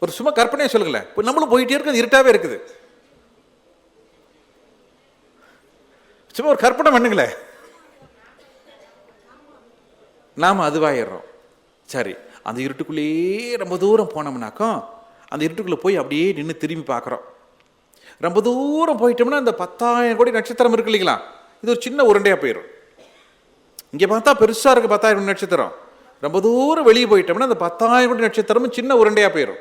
ஒரு சும்மா கற்பனையை சொல்லுங்களேன், இப்போ நம்மளும் போயிட்டே இருக்குது, இருட்டாகவே இருக்குது. சும்மா ஒரு கற்பனை பண்ணுங்களேன், நாம் அதுவாயிடுறோம். சரி, அந்த இருட்டுக்குள்ளேயே ரொம்ப தூரம் போனோம்னாக்கோ, அந்த இருட்டுக்குள்ளே போய் அப்படியே நின்று திரும்பி பார்க்குறோம். ரொம்ப தூரம் போயிட்டோம்னா இந்த 10,000 கோடி நட்சத்திரம் இருக்கு இல்லைங்களா, இது ஒரு சின்ன உருண்டையாக போயிடும். இங்கே பார்த்தா பெருசாக இருக்குது 10,000 கோடி நட்சத்திரம். ரொம்ப தூரம் வெளியே போயிட்டோம்னா அந்த 10,000 கோடி நட்சத்திரமும் சின்ன உருண்டையாக போயிடும்,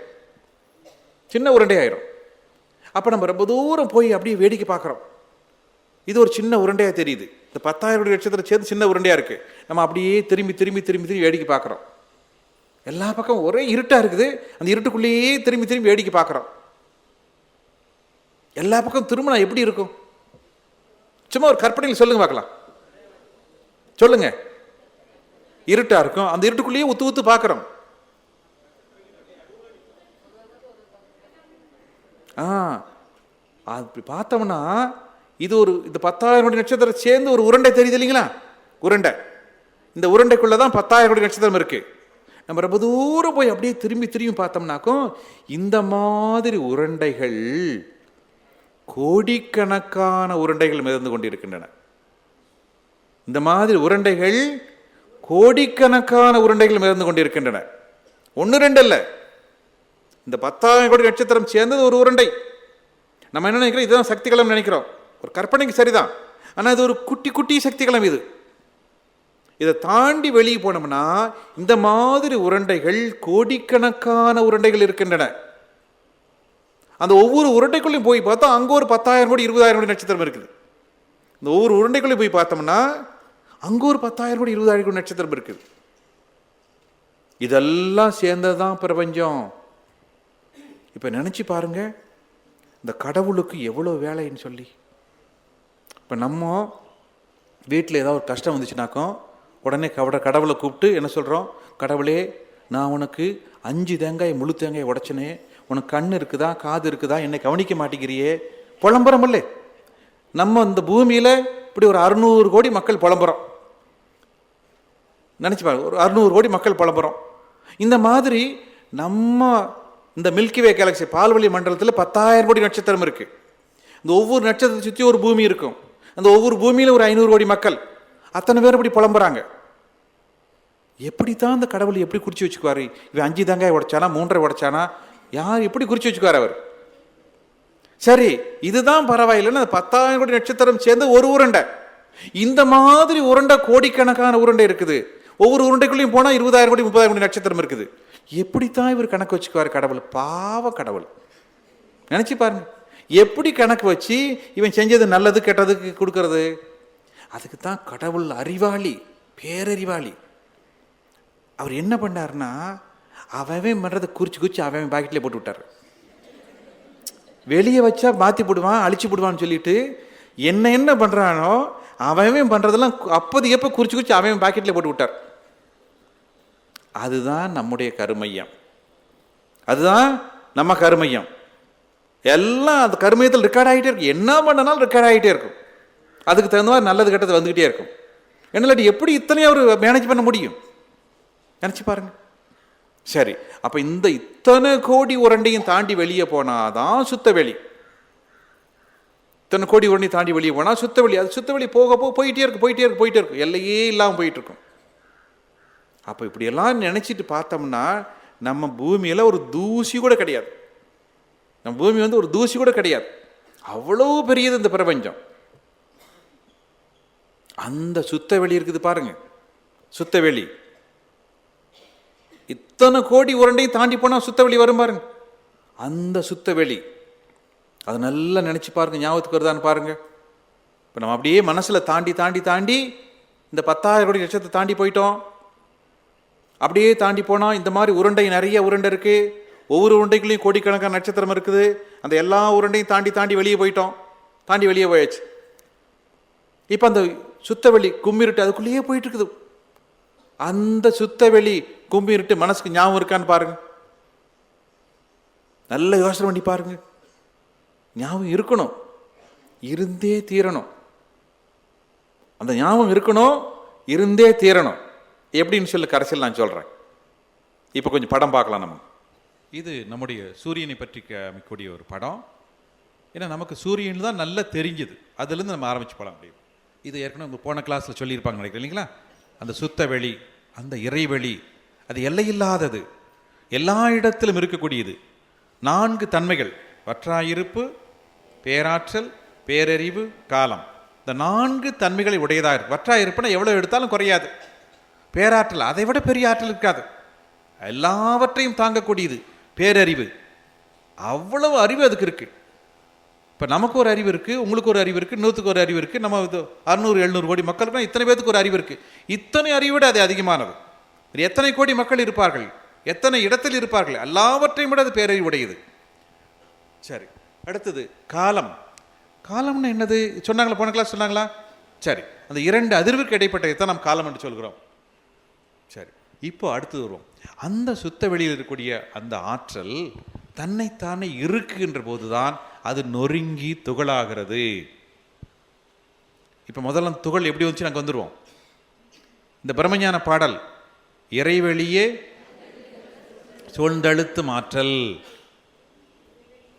சின்ன உருண்டையாயிரும். அப்போ நம்ம ரொம்ப தூரம் போய் அப்படியே வேடிக்கை பார்க்குறோம். இது ஒரு சின்ன உருண்டையாக தெரியுது. இந்த 10,000 கோடி நட்சத்திரம் சேர்ந்து சின்ன உருண்டையாக இருக்குது. நம்ம அப்படியே திரும்பி திரும்பி திரும்பி திரும்பி வேடிக்கை பார்க்குறோம். எல்லா பக்கம் ஒரே இருட்டாக இருக்குது, அந்த இருட்டுக்குள்ளேயே திரும்பி திரும்பி வேடிக்கை பார்க்குறோம். எல்லா பக்கம் திரும்பினா எப்படி இருக்கும்? சும்மா ஒரு கற்பனையில் சொல்லுங்க பார்க்கலாம், சொல்லுங்க. இருட்டாக இருக்கும், அந்த இருட்டுக்குள்ளேயே உத்து உத்து பார்க்குறோம். அப்படி பார்த்தோம்னா இது இந்த 10,000 கோடி நட்சத்திரம் சேர்ந்து ஒரு உருண்டை தெரியுது இல்லைங்களா, உருண்டை. இந்த உருண்டைக்குள்ளே தான் 10,000 கோடி நட்சத்திரம் இருக்குது. நம்ம ரொம்ப தூரம் போய் அப்படியே திரும்பி திரும்பி பார்த்தோம்னாக்கும் இந்த மாதிரி உருண்டைகள் கோடிக்கணக்கான உருண்டைகள் மிதந்து கொண்டிருக்கின்றன. இந்த மாதிரி உருண்டைகள் கோடிக்கணக்கான உருண்டைகள் மிதந்து கொண்டிருக்கின்றன. 1 2 அல்ல, இந்த 10,000 கோடி நட்சத்திரம் சேர்ந்தது ஒரு உருண்டை. நம்ம என்ன நினைக்கிறோம், இதுதான் சக்தி களம் நினைக்கிறோம். ஒரு கற்பனைக்கு சரிதான், ஆனால் இது ஒரு குட்டி குட்டி சக்தி களம். இதை தாண்டி வெளியே போனோம்னா இந்த மாதிரி உருண்டைகள் கோடிக்கணக்கான உருண்டைகள் இருக்கின்றன. அந்த ஒவ்வொரு உருண்டைக்குள்ளையும் போய் பார்த்தா அங்கே ஒரு 10,000 கோடி 20,000 கோடி நட்சத்திரம் இருக்குது. இந்த ஒவ்வொரு உருண்டைக்குள்ளேயும் போய் பார்த்தோம்னா அங்கே ஒரு 10,000 கோடி 20,000 கோடி நட்சத்திரம் இருக்குது. இதெல்லாம் சேர்ந்தது தான் பிரபஞ்சம். இப்போ நினச்சி பாருங்க, இந்த கடவுளுக்கு எவ்வளோ வேலைன்னு சொல்லி. இப்போ நம்ம வீட்டில் ஏதாவது ஒரு கஷ்டம் வந்துச்சுனாக்கோ உடனே கடவுளை கூப்பிட்டு என்ன சொல்கிறோம், கடவுளே நான் உனக்கு 5 தேங்காய் முழு தேங்காய் உடைச்சனே, உனக்கு கண் இருக்குதா காது இருக்குதா, என்னை கவனிக்க மாட்டேங்கிறியே, புலம்புறோம் இல்லை? நம்ம இந்த பூமியில் இப்படி ஒரு 600 கோடி மக்கள் புலம்புறோம். நினச்சி பாருங்க, ஒரு 600 கோடி மக்கள் புலம்புறோம். இந்த மாதிரி நம்ம இந்த மில்கிவே கேலக்சி பால்வெளி மண்டலத்தில் 10,000 கோடி நட்சத்திரம் இருக்குது. இந்த ஒவ்வொரு நட்சத்திரத்தை சுற்றி ஒரு பூமி இருக்கும். அந்த ஒவ்வொரு பூமியில் ஒரு 500 கோடி மக்கள், அத்தனை பேர் இப்படி புலம்புறாங்க. எப்படித்தான் அந்த கடவுள் எப்படி குறித்து வச்சுக்குவார்? இவன் 5 தேங்காய் உடைச்சானா 3 உடைச்சானா, யார் எப்படி குறித்து வச்சுக்குவார் அவர்? சரி, இதுதான் பரவாயில்லைன்னு அந்த 10,000 கோடி நட்சத்திரம் சேர்ந்து ஒரு உருண்டை. இந்த மாதிரி உருண்டை கோடிக்கணக்கான உருண்டை இருக்குது. ஒவ்வொரு உருண்டைக்குள்ளேயும் போனால் 20,000 கோடி 30,000 கோடி நட்சத்திரம் இருக்குது. எப்படித்தான் இவர் கணக்கு வச்சுக்குவார் கடவுள்? பாவ கடவுள். நினச்சி பாருங்க, எப்படி கணக்கு வச்சு இவன் செஞ்சது நல்லது கெட்டதுக்கு கொடுக்கறது? அதுக்கு தான் கடவுள் அறிவாளி, பேரறிவாளி. அவர் என்ன பண்ணார்னா, அவன் பண்ணுறதை குறிச்சு அவன் பாக்கெட்லேயே போட்டு விட்டார். வெளியே வச்சா மாற்றி போடுவான், அழிச்சு போடுவான்னு சொல்லிட்டு என்ன பண்ணுறானோ அவன் பண்ணுறதெல்லாம் அப்போது எப்போ குறிச்சு அவன் பாக்கெட்லேயே போட்டு விட்டார். அதுதான் நம்முடைய கருமையம், அதுதான் நம்ம கருமையம். எல்லாம் அந்த கருமையத்தில் ரெக்கார்ட் ஆகிட்டே இருக்கும். என்ன பண்ணனாலும் ரெக்கார்ட் ஆகிட்டே இருக்கும். அதுக்கு தகுந்த மாதிரி நல்லது கெட்டது வந்துக்கிட்டே இருக்கும். என்ன எப்படி இத்தனையும் அவர் மேனேஜ் பண்ண முடியும்? நினச்சி பாருங்க. சரி, அப்போ இந்த இத்தனை கோடி உருண்டையும் தாண்டி வெளியே போனாதான் சுத்தவெளி. இத்தனை கோடி உருண்டையும் தாண்டி வெளியே போனால் சுத்தவெளி. அது சுத்தவெளி போக போயிட்டே இருக்கும், எல்லையே இல்லாமல் போயிட்டு இருக்கும். அப்போ இப்படியெல்லாம் நினச்சிட்டு பார்த்தோம்னா நம்ம பூமியில் ஒரு தூசி கூட கிடையாது. நம்ம பூமி ஒரு தூசி கூட கிடையாது. அவ்வளோ பெரியது இந்த பிரபஞ்சம். அந்த சுத்தவெளி இருக்குது பாருங்க, சுத்தவெளி. இத்தனை கோடி உருண்டையும் தாண்டி போனால் சுத்தவெளி வரும் பாருங்க, அந்த சுத்தவெளி. அதை நல்லா நினச்சி பாருங்க, ஞாபகத்துக்கு வருதான்னு பாருங்க. இப்போ நம்ம அப்படியே மனசில் தாண்டி இந்த 10,000 கோடி நட்சத்திரத்தை தாண்டி போயிட்டோம். அப்படியே தாண்டி போனால் இந்த மாதிரி உருண்டை, நிறைய உருண்டை இருக்குது. ஒவ்வொரு உருண்டைக்குள்ளேயும் கோடிக்கணக்கான நட்சத்திரம் இருக்குது. அந்த எல்லா உருண்டையும் தாண்டி தாண்டி வெளியே போயிட்டோம். தாண்டி வெளியே போயாச்சு. இப்போ அந்த சுத்தவெளி கும்மிருட்டு அதுக்குள்ளேயே போயிட்டு இருக்குது. அந்த சுத்தவெளி கும்மிருட்டு மனசுக்கு ஞாபகம் இருக்கான்னு பாருங்க. நல்ல யோசனை பண்ணி பாருங்க. ஞாபகம் இருக்கணும், இருந்தே தீரணும். அந்த ஞாபகம் இருக்கணும், இருந்தே தீரணும். எப்படின்னு சொல்லி கடைசியில் நான் சொல்கிறேன். இப்போ கொஞ்சம் படம் பார்க்கலாம். நம்ம இது நம்முடைய சூரியனை பற்றி காமிக்கக்கூடிய ஒரு படம். ஏன்னா நமக்கு சூரியன் தான் நல்லா தெரிஞ்சுது, அதுலேருந்து நம்ம ஆரம்பிச்சு போகலாம் முடியும். இது ஏற்கனவே போன கிளாஸில் சொல்லியிருப்பாங்க நினைக்கிறேன் இல்லைங்களா? அந்த சுத்த வெளி, அந்த இறைவெளி, அது எல்லையில்லாதது, எல்லா இடத்திலும் இருக்கக்கூடியது. 4 தன்மைகள்: வற்றாயிருப்பு, பேராற்றல், பேரறிவு, காலம். இந்த 4 தன்மைகளை உடையதாக இருக்கு. வற்றாயிருப்புனா எவ்வளோ எடுத்தாலும் குறையாது. பேராற்றல் அதை விட பெரிய ஆற்றல் இருக்காது, எல்லாவற்றையும் தாங்கக்கூடியது. பேரறிவு, அவ்வளவு அறிவு அதுக்கு இருக்கு. இப்போ நமக்கு ஒரு அறிவு இருக்குது, உங்களுக்கு ஒரு அறிவு இருக்குது, 100க்கு ஒரு அறிவு இருக்குது. நம்ம 600-700 கோடி மக்களுக்கு இத்தனை பேருக்கு ஒரு அறிவு இருக்குது. இத்தனை அறிவை விட அது அதிகமானது. எத்தனை கோடி மக்கள் இருப்பார்கள், எத்தனை இடத்தில் இருப்பார்கள், எல்லாவற்றையும் விட அது பேரறிவு உடையது. சரி, அடுத்தது காலம். காலம்னு என்னது சொன்னாங்களா? போன கிளாஸ் சொன்னாங்களா? சரி, அந்த 2 அதிர்வுக்கு இடைப்பட்டதை தான் நாம் காலம் என்று சொல்கிறோம். சரி, இப்போ அடுத்தது வருவோம். அந்த சுத்த வெளியில் இருக்கக்கூடிய அந்த ஆற்றல் தன்னைத்தானே இருக்குகின்ற போதுதான் அது நொறுங்கி துகளாகிறது. இப்போ முதல்ல துகள் எப்படி வந்துச்சு நாங்கள் வந்துடுவோம். இந்த பிரம்மஞான பாடல், இறைவெளியே சூழ்ந்தழுத்தும் ஆற்றல்.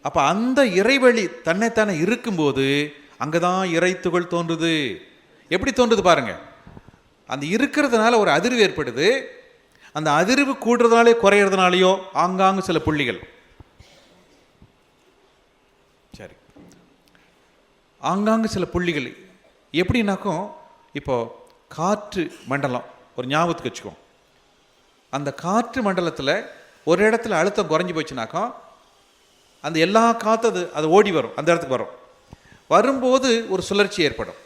அப்போ அந்த இறைவெளி தன்னைத்தானே இருக்கும்போது அங்கதான் இறை துகள் தோன்றுது. எப்படி தோன்றுது பாருங்க. அந்த இருக்கிறதுனால ஒரு அதிர்வு ஏற்படுது. அந்த அதிர்வு கூடுறதுனாலே குறையிறதுனாலையோ ஆங்காங்கு சில புள்ளிகள். சரி, ஆங்காங்கு சில புள்ளிகள் எப்படின்னாக்கும், இப்போ காற்று மண்டலம் ஒரு ஞாபகத்துக்கு வச்சுக்கோ. அந்த காற்று மண்டலத்தில் ஒரு இடத்துல அழுத்தம் குறைஞ்சி போச்சுனாக்கா அந்த எல்லா காற்று அது ஓடி வரும், அந்த இடத்துக்கு வரும். வரும்போது ஒரு சுழற்சி ஏற்படும்.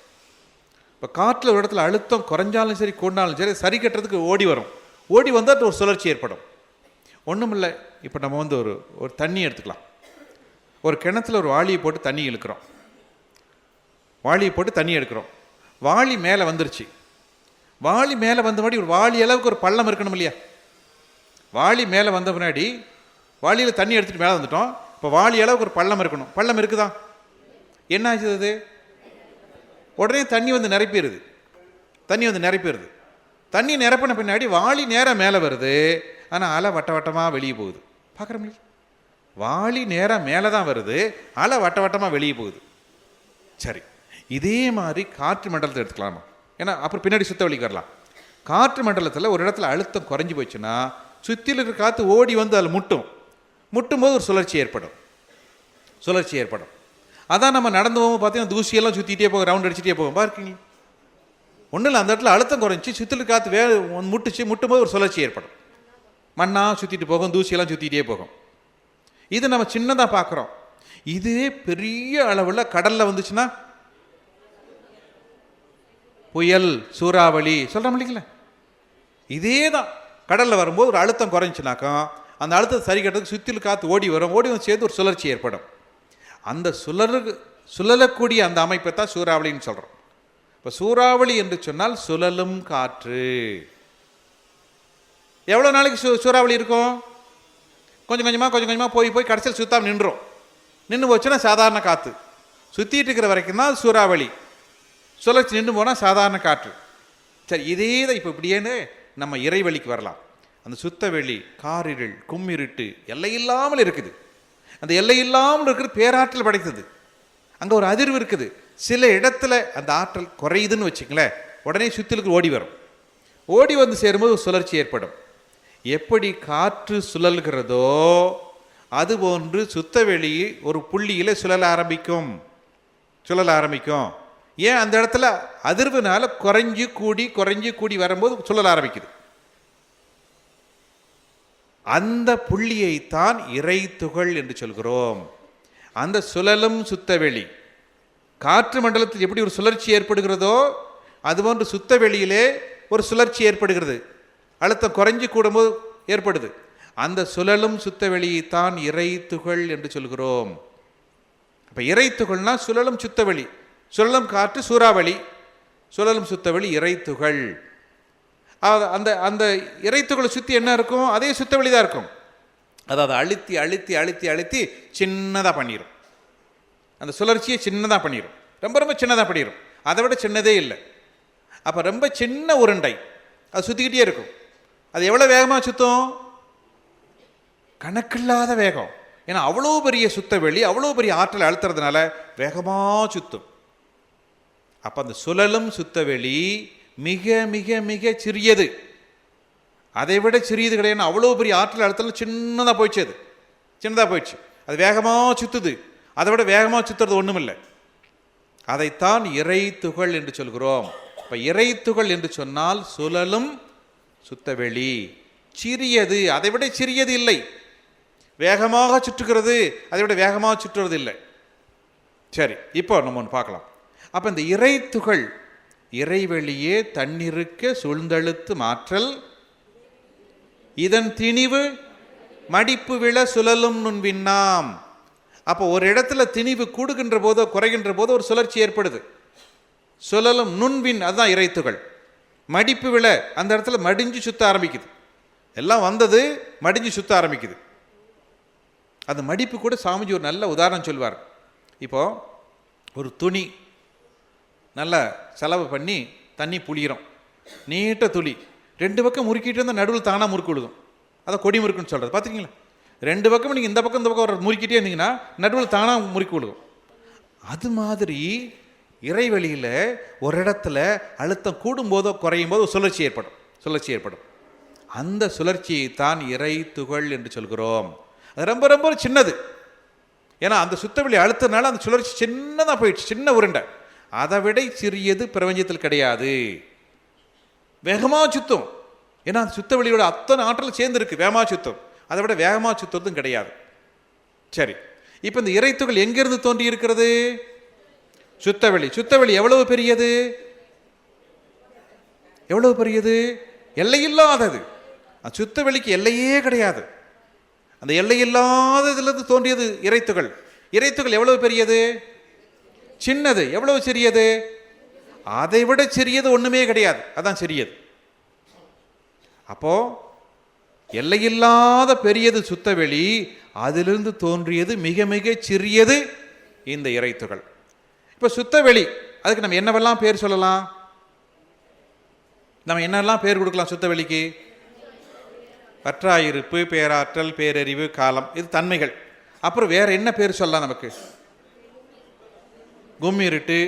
இப்போ காற்றில் ஒரு இடத்துல அழுத்தம் குறைஞ்சாலும் சரி கூடினாலும் சரி, சரி கட்டுறதுக்கு ஓடி வரும். ஓடி வந்தால் ஒரு சுழற்சி ஏற்படும். ஒன்றும் இல்லை, இப்போ நம்ம வந்து ஒரு தண்ணி எடுத்துக்கலாம். ஒரு கிணத்துல ஒரு வாளியை போட்டு தண்ணி இழுக்கிறோம், வாளியை போட்டு தண்ணி எடுக்கிறோம். வாளி மேலே வந்துருச்சு. வாளி மேலே வந்த முன்னாடி ஒரு வாளி அளவுக்கு ஒரு பள்ளம் இருக்கணும் இல்லையா? வாளி மேலே வந்த முன்னாடி வாளியில் தண்ணி எடுத்துகிட்டு மேலே வந்துட்டோம். இப்போ வாளி அளவுக்கு ஒரு பள்ளம் இருக்கணும். பள்ளம் இருக்குதா? என்ன ஆச்சு? அது உடனே தண்ணி வந்து நிரப்பிடுது. தண்ணி வந்து நிரப்பிடுது. தண்ணி நிரப்பின பின்னாடி வாளி நேராக மேலே வருது, ஆனால் அலை வட்ட வட்டமாக வெளியே போகுது. பார்க்குறோம் இல்லையா? வாளி நேராக மேலே தான் வருது, அலை வட்ட வட்டமாக வெளியே போகுது. சரி, இதே மாதிரி காற்று மண்டலத்தை எடுத்துக்கலாமா? ஏன்னா அப்புறம் பின்னாடி சுத்த வழிக்கு வரலாம். காற்று மண்டலத்தில் ஒரு இடத்துல அழுத்தம் குறைஞ்சி போச்சுன்னா சுற்றில் இருக்கிற காற்று ஓடி வந்து அதில் முட்டும்போது ஒரு சுழற்சி ஏற்படும். அதான் நம்ம நடந்து போகும்போது பார்த்தீங்கன்னா தூசியெல்லாம் சுற்றிட்டே போகும், ரவுண்ட் அடிச்சுட்டே போகும். பார்க்கீங்க, ஒன்றும் இல்லை, அந்த இடத்துல அழுத்தம் குறைஞ்சி சுற்றில் காற்று முட்டும்போது ஒரு சுழற்சி ஏற்படும். மண்ணாக சுற்றிட்டு போகும், தூசியெல்லாம் சுற்றிட்டே போகும். இது நம்ம சின்னதாக பார்க்குறோம். இதே பெரிய அளவில் கடலில் வந்துச்சுன்னா புயல், சூறாவளி சொல்கிறோம் இல்லைங்களா? இதே தான் கடலில் வரும்போது ஒரு அழுத்தம் குறைஞ்சினாக்கா அந்த அழுத்தத்தை சரி கட்டுறதுக்கு சுற்றில் காற்று ஓடி வந்து சேர்ந்து ஒரு சுழற்சி ஏற்படும். அந்த சுழலக்கூடிய அந்த அமைப்பை தான் சூறாவளின்னு சொல்கிறோம். இப்போ சூறாவளி என்று சொன்னால் சுழலும் காற்று. எவ்வளோ நாளைக்கு சூறாவளி இருக்கும்? கொஞ்சம் கொஞ்சமாக போய் கடைசியில் சுத்தாமல் நின்று போச்சுன்னா சாதாரண காற்று. சுற்றிட்டு இருக்கிற வரைக்கும் தான் சூறாவளி. சுழற்சி நின்று போனால் சாதாரண காற்று. சரி, இதே தான் இப்போ இப்படியேன்னு நம்ம இறைவெளிக்கு வரலாம். அந்த சுத்த வெளி, காரிருள், கும்மிருட்டு எல்லையில்லாமல் இருக்குது. அந்த எல்லையில்லாமல் இருக்கிறது பேராற்றல் படைத்தது. அங்கே ஒரு அதிர்வு இருக்குது. சில இடத்துல அந்த ஆற்றல் குறையுதுன்னு வச்சுங்களேன், உடனே சுத்திலுக்கு ஓடி வந்து சேரும்போது ஒரு சுழற்சி ஏற்படும். எப்படி காற்று சுழல்கிறதோ அதுபோன்று சுத்தவெளி ஒரு புள்ளியில் சுழல ஆரம்பிக்கும். ஏன்? அந்த இடத்துல அதிர்வுனால குறைஞ்சு கூடி வரும்போது சுழல ஆரம்பிக்குது. அந்த புள்ளியைத்தான் இறை துகள் என்று சொல்கிறோம். அந்த சுழலும் சுத்தவெளி காற்று மண்டலத்தில் எப்படி ஒரு சுழற்சி ஏற்படுகிறதோ அதுபோன்று சுத்தவெளியிலே ஒரு சுழற்சி ஏற்படுகிறது. அழுத்தம் குறைஞ்சி கூடும்போது ஏற்படுது. அந்த சுழலும் சுத்தவெளியைத்தான் இறைத்துகள் என்று சொல்கிறோம். இப்போ இறைத்துகள்னா சுழலும் சுத்தவெளி, சுழலும் காற்று சூறாவளி, சுழலும் சுத்தவெளி இறைத்துகள். அந்த அந்த இறைத்துகளை சுற்றி என்ன இருக்கும்? அதே சுத்தவெளி தான் இருக்கும். அதாவது அழுத்தி அழுத்தி அழுத்தி அழுத்தி சின்னதாக பண்ணிடும். அந்த சுழற்சியை சின்னதாக பண்ணிடும், ரொம்ப ரொம்ப சின்னதாக பண்ணிடும். அதை விட சின்னதே இல்லை. அப்போ ரொம்ப சின்ன உருண்டை அது சுற்றிக்கிட்டே இருக்கும். அது எவ்வளோ வேகமாக சுற்றும்? கணக்கில்லாத வேகம். ஏன்னா அவ்வளோ பெரிய சுத்தவெளி, அவ்வளோ பெரிய ஆற்றலை அழுத்துறதுனால வேகமாக சுற்றும். அப்போ அந்த சுழலும் சுத்தவெளி மிக மிக மிக சிறியது, அதை விட சிறியது கிடையாது. அவ்வளோ பெரிய ஆற்றல் அழுத்தம் சின்னதாக போயிடுச்சு, அது சின்னதாக போயிடுச்சு. அது வேகமாக சுற்றுது, அதை விட வேகமாக சுற்றுறது ஒன்றும் இல்லை. அதைத்தான் இறைத்துகள் என்று சொல்கிறோம். இப்போ இறைத்துகள் என்று சொன்னால் சுழலும் சுத்தவெளி சிறியது, அதை விட சிறியது இல்லை. வேகமாக சுற்றுகிறது, அதை விட வேகமாக சுற்றுறது இல்லை. சரி, இப்போ நம்ம ஒன்று பார்க்கலாம். அப்போ இந்த இறைத்துகள் இறைவெளியே தன்னிருக்க சூழ்ந்தழுத்து மாற்றல், இதன் திணிவு மடிப்பு விழ சுழலும் நுண்விண்ணாம். அப்போ ஒரு இடத்துல திணிவு கூடுகின்ற போதோ குறைகின்ற போதோ ஒரு சுழற்சி ஏற்படுது. சுழலும் நுண்விண், அதுதான் இறைத்துகள். மடிப்பு விழ, அந்த இடத்துல மடிஞ்சு சுத்த ஆரம்பிக்குது. எல்லாம் வந்தது மடிஞ்சு சுத்த ஆரம்பிக்குது. அந்த மடிப்பு கூட சாமிஜி ஒரு நல்ல உதாரணம் சொல்வார். இப்போ ஒரு துணி நல்லா செலவு பண்ணி தண்ணி புளிகிறோம், நீட்ட துளி, ரெண்டு பக்கம் முறுக்கிட்டு இருந்தால் நடுவில் தானாக முறுக்கு விழுகும். அதை கொடி முறுக்குன்னு சொல்கிறது பார்த்துருக்கீங்களா? ரெண்டு பக்கம் நீங்கள் இந்த பக்கம் இந்த பக்கம் ஒரு முறுக்கிட்டே இருந்தீங்கன்னா நடுவில் தானாக முறுக்கு விழுகும். அது மாதிரி இறைவெளியில் ஒரு இடத்துல அழுத்தம் கூடும்போதோ குறையும் போது சுழற்சி ஏற்படும். அந்த சுழற்சியை தான் இறை துகள் என்று சொல்கிறோம். அது ரொம்ப ரொம்ப சின்னது. ஏன்னா அந்த சுத்தவெளி அழுத்தனால அந்த சுழற்சி சின்னதாக போயிடுச்சு, சின்ன உருண்டை. அதை விட சிறியது பிரபஞ்சத்தில் கிடையாது. வேகமாக சுத்தம், ஏன்னா அந்த சுத்தவெளியோட அத்தனை ஆற்றல் சேர்ந்துருக்கு, வேகமாக சுத்தம். அதை விட வேகமாக சுத்ததும் கிடையாது. சரி, இப்போ இந்த இறைத்துகள் எங்கிருந்து தோன்றி இருக்கிறது? சுத்தவெளி எவ்வளவு பெரியது? எல்லையில்லாதது. அந்த சுத்தவெளிக்கு எல்லையே கிடையாது. அந்த எல்லையில்லாததிலிருந்து தோன்றியது இறைத்துகள். எவ்வளவு பெரியது? சின்னது. எவ்வளவு சிறியது? அதை விட சிறியது ஒண்ணுமே கிடையாது, அதான் சிறியது. அப்போ எல்லையில்லாத பெரியது சுத்தவெளி, அதிலிருந்து தோன்றியது மிக மிக சிறியது இந்த இறைத்துகள். இப்போ சுத்தவெளி, அதுக்கு நம்ம என்னவெல்லாம் பேர் சொல்லலாம்? நம்ம என்னெல்லாம் பேர் கொடுக்கலாம் சுத்தவெளிக்கு? பற்றாயிருப்பு, பேராற்றல், பேரறிவு, காலம், இது தன்மைகள். அப்புறம் வேற என்ன பேர் சொல்லலாம் நமக்கு? கும்மிருட்டு,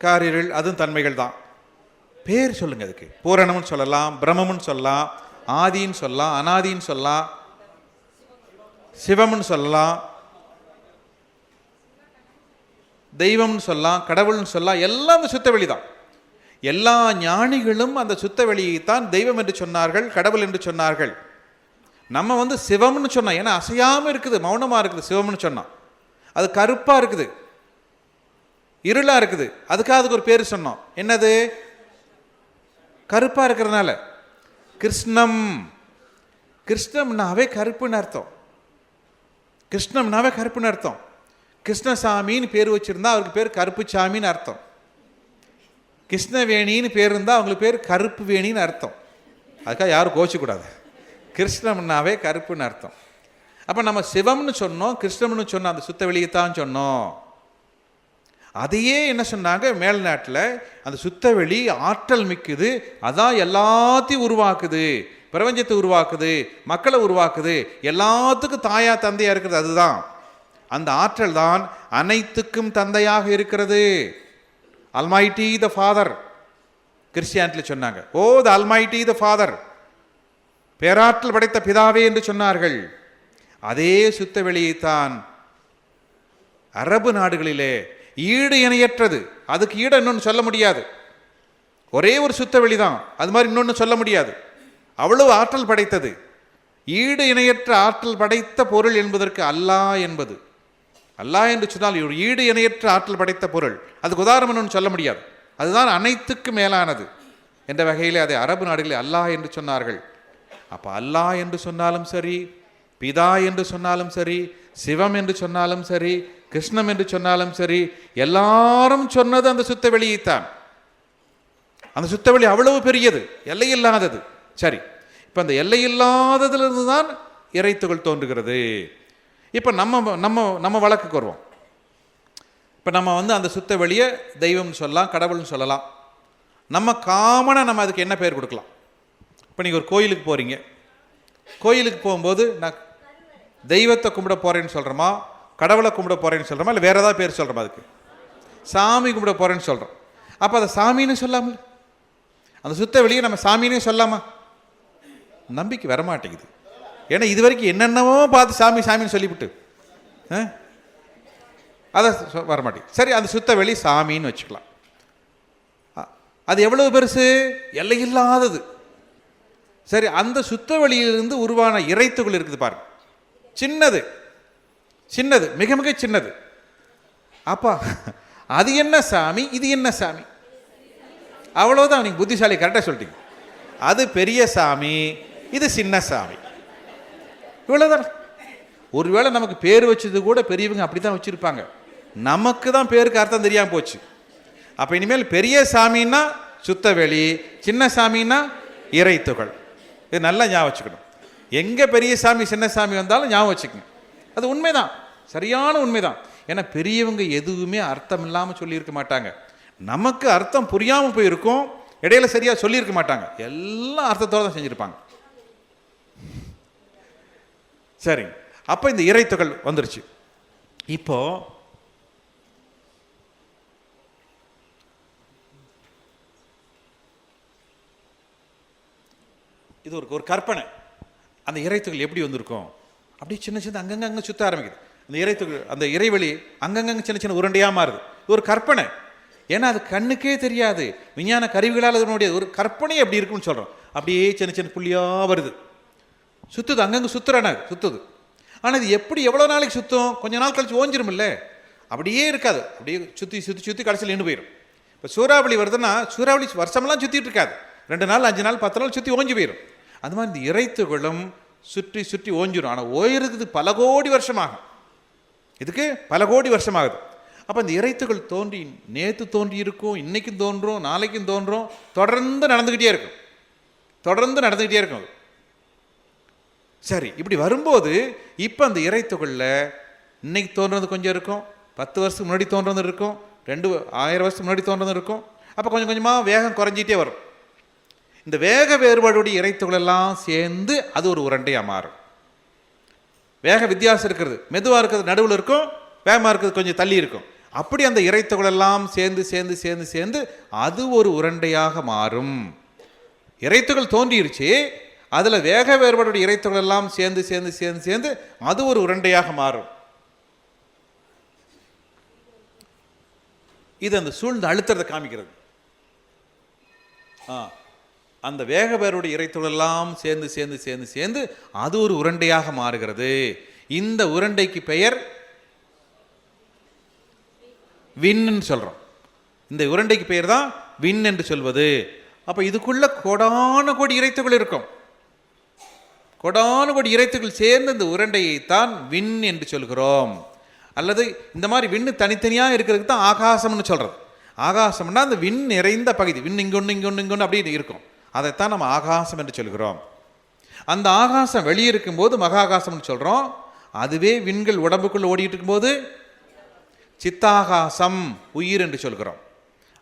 காரிருள், அதுவும் தன்மைகள் தான். பேர் சொல்லுங்க அதுக்கு. பூரணம்னு சொல்லலாம், பிரம்மம்னு சொல்லலாம், ஆதின்னு சொல்லலாம், அனாதின்னு சொல்லலாம், சிவம்னு சொல்லலாம், தெய்வம்னு சொல்லலாம், கடவுள்னு சொல்லலாம். எல்லாம் அந்த சுத்தவெளி தான். எல்லா ஞானிகளும் அந்த சுத்தவெளியைத்தான் தெய்வம் என்று சொன்னார்கள், கடவுள் என்று சொன்னார்கள். நம்ம சிவம்னு சொன்னோம், ஏன்னா அசையாமல் இருக்குது, மௌனமாக இருக்குது. சிவம்னு சொன்னோம், அது கருப்பாக இருக்குது, இருளாக இருக்குது, அதுக்காக அதுக்கு ஒரு பேர் சொன்னோம். என்னது? கருப்பாக இருக்கிறதுனால கிருஷ்ணம். கிருஷ்ணம்னாவே கருப்புன்னு அர்த்தம். கிருஷ்ணசாமின்னு பேர் வச்சிருந்தா அவருக்கு பேர் கருப்புசாமின்னு அர்த்தம். கிருஷ்ணவேணின்னு பேர் இருந்தால் அவங்களுக்கு பேர் கருப்பு வேணின்னு அர்த்தம். அதுக்காக யாரும் கோச்சிக்கூடாது. கிருஷ்ணம்னாவே கருப்புன்னு அர்த்தம். அப்போ நம்ம சிவம்னு சொன்னோம், கிருஷ்ணம்னு சொன்னோம், அந்த சுத்த வெளியைத்தான் சொன்னோம். அதையே என்ன சொன்னாங்க மேல்நாட்டில், அந்த சுத்தவெளி ஆற்றல் மிக்குது, அதான் எல்லாத்தையும் உருவாக்குது, பிரபஞ்சத்தை உருவாக்குது, மக்களை உருவாக்குது, எல்லாத்துக்கும் தாயா தந்தையா இருக்கிறது. அதுதான் அந்த ஆற்றல் தான் அனைத்துக்கும் தந்தையாக இருக்கிறது. அல்மைட்டி த ஃபாதர் கிறிஸ்டியானிட்டியில் சொன்னாங்க. ஓ த அல்மைட்டி த ஃபாதர், பேராற்றல் படைத்த பிதாவே என்று சொன்னார்கள். அதே சுத்தவெளியைத்தான் அரபு நாடுகளிலே ஈடு இணையற்றது, அதுக்கு ஈடு இன்னொன்று சொல்ல முடியாது, ஒரே ஒரு சுத்தவெளி தான், அது மாதிரி இன்னொன்று சொல்ல முடியாது, அவ்வளவு ஆற்றல் படைத்தது. ஈடு இணையற்ற ஆற்றல் படைத்த பொருள் என்பதற்கு அல்லாஹ் என்பது. அல்லாஹ் என்று சொன்னால் ஒரு ஈடு இணையற்ற ஆற்றல் படைத்த பொருள், அதுக்கு உதாரணம் இன்னொன்று சொல்ல முடியாது, அதுதான் அனைத்துக்கும் மேலானது என்ற வகையில் அதை அரபு நாடுகளில் அல்லாஹ் என்று சொன்னார்கள். அப்போ அல்லாஹ் என்று சொன்னாலும் சரி, பிதா என்று சொன்னாலும் சரி, சிவம் என்று சொன்னாலும் சரி, கிருஷ்ணம் என்று சொன்னாலும் சரி, எல்லாரும் சொன்னது அந்த சுத்த வெளியைத்தான். அந்த சுத்தவெளி அவ்வளவு பெரியது, எல்லையில்லாதது. சரி, இப்போ அந்த எல்லையில்லாததிலிருந்து தான் இறைத்துகள் தோன்றுகிறது. இப்போ நம்ம நம்ம நம்ம வழக்குக்கு வருவோம். இப்போ நம்ம அந்த சுத்த வெளியை தெய்வம்னு சொல்லலாம், கடவுள்னு சொல்லலாம். நம்ம காமனாக நம்ம அதுக்கு என்ன பேர் கொடுக்கலாம்? இப்போ நீங்கள் ஒரு கோயிலுக்கு போகிறீங்க. கோயிலுக்கு போகும்போது நான் தெய்வத்தை கும்பிட போகிறேன்னு சொல்கிறோமா, கடவுளை கும்பிட போகிறேன்னு சொல்கிறோமா, இல்லை வேறு ஏதாவது பேர் சொல்கிறோமா? அதுக்கு சாமி கும்பிட போகிறேன்னு சொல்கிறோம். அப்போ அதை சாமின்னு சொல்லாமல், அந்த சுத்த வெளியே நம்ம சாமின்னே சொல்லாமா? நம்பிக்கை வரமாட்டேங்குது. ஏன்னா இது வரைக்கும் என்னென்னவோ பார்த்து சாமி சாமின்னு சொல்லிவிட்டு அதை வரமாட்டேங்குது. சரி, அந்த சுத்த வெளி சாமின்னு வச்சுக்கலாம். அது எவ்வளவு பெருசு? எல்லையில்லாதது. சரி, அந்த சுத்த வெளியிலிருந்து உருவான இறைத்துகள் இருக்குது பாருங்க, சின்னது சின்னது, மிக மிக சின்னது. அப்பா அது என்ன சாமி, இது என்ன சாமி? அவ்வளோதான். நீங்கள் புத்திசாலி, கரெக்டாக சொல்லிட்டீங்க. அது பெரிய சாமி, இது சின்ன சாமி, இவ்வளோதான். ஒருவேளை நமக்கு பேர் வச்சது கூட பெரியவங்க அப்படி தான் வச்சுருப்பாங்க, நமக்கு தான் பேருக்கு அர்த்தம் தெரியாமல் போச்சு. அப்போ இனிமேல் பெரிய சாமின்னா சுத்தவெளி, சின்ன சாமின்னா இறைத்துகள். இது நல்லா ஞாபகம் வச்சுக்கணும். எங்கே பெரிய சாமி சின்ன சாமி வந்தாலும் ஞாபகம் வச்சுக்கணும். அது உண்மைதான், சரியான உண்மைதான். ஏன்னா பெரியவங்க எதுவுமே அர்த்தம் இல்லாமல் சொல்லியிருக்க மாட்டாங்க. நமக்கு அர்த்தம் புரியாமல் போயிருக்கும், இடையில சரியாக சொல்லியிருக்க மாட்டாங்க, எல்லாம் அர்த்தத்தோடு தான் செஞ்சுருப்பாங்க. சரி, அப்போ இந்த இறைத்துகள் வந்துருச்சு. இப்போ இது ஒரு கற்பனை. அந்த இறைத்துகள் எப்படி வந்திருக்கும்? அப்படி சின்ன சின்ன அங்கங்க அங்கே சுத்த ஆரம்பிக்குது. அந்த இறைத்துகள், அந்த இறைவெளி அங்கங்க சின்ன சின்ன உருண்டையாக மாறுது. இது ஒரு கற்பனை. ஏன்னா அது கண்ணுக்கே தெரியாது, விஞ்ஞான கருவிகளால் அதனுடைய ஒரு கற்பனை எப்படி இருக்குன்னு சொல்கிறோம். அப்படியே சின்ன சின்ன புள்ளியாக வருது, சுற்றுது, அங்கங்கே சுற்றுது. ஆனால் இது எப்படி எவ்வளோ நாளைக்கு சுற்றும்? கொஞ்ச நாள் கழிச்சு ஓஞ்சிரும் இல்லை, அப்படியே இருக்காது. அப்படியே சுற்றி சுற்றி சுற்றி கடைசியில் நின்று போயிடும். இப்போ சூறாவளி வருதுன்னா சூறாவளி வருஷமெல்லாம் சுற்றிட்டு இருக்காது, 2 நாள் 5 நாள் 10 நாள் சுற்றி ஓஞ்சி போயிடும். அந்த மாதிரி இந்த இறைத்துகளும் சுற்றி சுற்றி ஓஞ்சிடும். ஆனால் ஓயிறதுக்கு பல கோடி வருஷமாகும், இதுக்கு பல கோடி வருஷமாகுது. அப்போ இந்த இறைத்துகள் தோன்றி நேற்று தோன்றி இருக்கும், இன்னைக்கும் தோன்றும், நாளைக்கும் தோன்றும், தொடர்ந்து நடந்துக்கிட்டே இருக்கும். சரி, இப்படி வரும்போது இப்போ அந்த இறைத்துகளில் இன்னைக்கு தோன்றது கொஞ்சம் இருக்கும், 10 வருஷத்துக்கு முன்னாடி தோன்றது இருக்கும், 2000 வருஷத்துக்கு முன்னாடி தோன்றது இருக்கும். அப்போ கொஞ்சம் கொஞ்சமாக வேகம் குறைஞ்சிட்டே வரும். இந்த வேக வேறுபாடுடைய இறைத்துகள் எல்லாம் சேர்ந்து அது ஒரு உருண்டையாக மாறும். வேக வித்தியாசம் இருக்கிறது, மெதுவாக இருக்கிறது நடுவில் இருக்கும், வேகமாக இருக்கிறது கொஞ்சம் தள்ளி இருக்கும். அப்படி அந்த இறைத்துகள் எல்லாம் சேர்ந்து சேர்ந்து சேர்ந்து சேர்ந்து அது ஒரு உருண்டையாக மாறும். இறைத்துகள் தோன்றிருச்சு, அதில் வேக வேறுபாடுடைய இறைத்துகள் எல்லாம் சேர்ந்து சேர்ந்து சேர்ந்து சேர்ந்து அது ஒரு உருண்டையாக மாறும். இது அந்த சூழ்ந்து அழுத்தத்தை காமிக்கிறது. அந்த வேக வேறுடைய இறைத்துகள் எல்லாம் சேர்ந்து சேர்ந்து சேர்ந்து சேர்ந்து அது ஒரு உருண்டையாக மாறுகிறது. இந்த உருண்டைக்கு பெயர் விண்ணுன்னு சொல்றோம். இந்த உருண்டைக்கு பெயர் தான் விண் என்று சொல்வது. அப்ப இதுக்குள்ள கோடான கோடி இறைத்துகள் இருக்கும். கோடான கோடி இறைத்துகள் சேர்ந்து இந்த உருண்டையை தான் விண் என்று சொல்கிறோம். அல்லது இந்த மாதிரி விண்ணு தனித்தனியாக இருக்கிறதுக்கு தான் ஆகாசம்னு சொல்றது. ஆகாசம்னா அந்த விண் நிறைந்த பகுதி, விண் இங்கொன்று இங்கொன்று இங்கொன்று அப்படி இருக்கும், அதைத்தான் நம்ம ஆகாசம் என்று சொல்கிறோம். அந்த ஆகாசம் வெளியே இருக்கும்போது மகா ஆகாசம்னு சொல்கிறோம். அதுவே விண்கள் உடம்புக்குள்ள ஓடிட்டு இருக்கும்போது சித்தாகாசம், உயிர் என்று சொல்கிறோம்.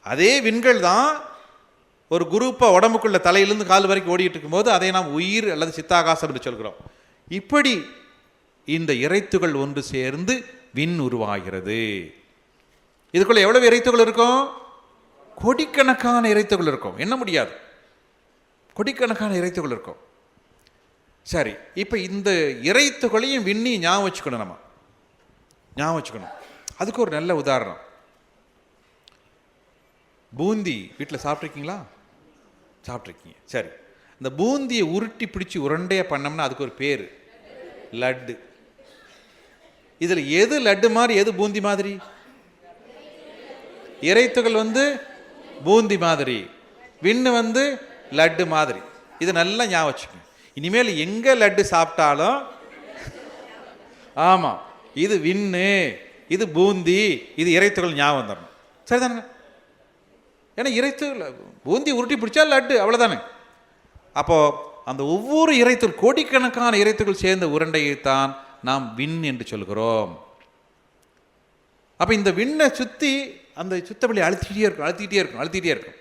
அதே விண்கள் தான் ஒரு குரூப்பாக உடம்புக்குள்ள தலையிலிருந்து கால் வரைக்கும் ஓடிட்டு இருக்கும்போது அதை நாம் உயிர் அல்லது சித்தாகாசம் என்று சொல்கிறோம். இப்படி இந்த இறைத்துகள் ஒன்று சேர்ந்து விண் உருவாகிறது. இதுக்குள்ள எவ்வளவு இறைத்துகள் இருக்கும்? கோடிக்கணக்கான இறைத்துகள் இருக்கும், என்ன முடியாது, கோடிக்கணக்கான இறைத்துகள் இருக்கும். சரி, இப்போ இந்த இறைத்துகளையும் விண்ணி ஞாபகம் வச்சுக்கணும், நம்ம ஞாபகம் வச்சுக்கணும். அதுக்கு ஒரு நல்ல உதாரணம், பூந்தி வீட்டில் சாப்பிட்ருக்கீங்களா? சாப்பிட்ருக்கீங்க. சரி, இந்த பூந்தியை உருட்டி பிடிச்சி உருண்டையாக பண்ணோம்னா அதுக்கு ஒரு பேர் லட்டு. இதில் எது லட்டு மாதிரி, எது பூந்தி மாதிரி? இறைத்துகள் பூந்தி மாதிரி, விண்ணு லட்டு மாதிரி. இது நல்லா ஞாபகம் வச்சுக்கணும். இனிமேல் எங்கே லட்டு சாப்பிட்டாலும் ஆமாம் இது விண்ணு, இது பூந்தி, இது இறைத்துகள் ஞாபகம் தரணும். சரிதானுங்க? ஏன்னா இறைத்துகள் பூந்தி உருட்டி பிடிச்சா லட்டு, அவ்வளோதானே. அப்போது அந்த ஒவ்வொரு இறைத்துகள், கோடிக்கணக்கான இறைத்துகள் சேர்ந்த உருண்டையைத்தான் நாம் விண் என்று சொல்கிறோம். அப்போ இந்த விண்ணை சுற்றி அந்த சுத்தவெளி அழுத்திக்கிட்டே இருக்கும்.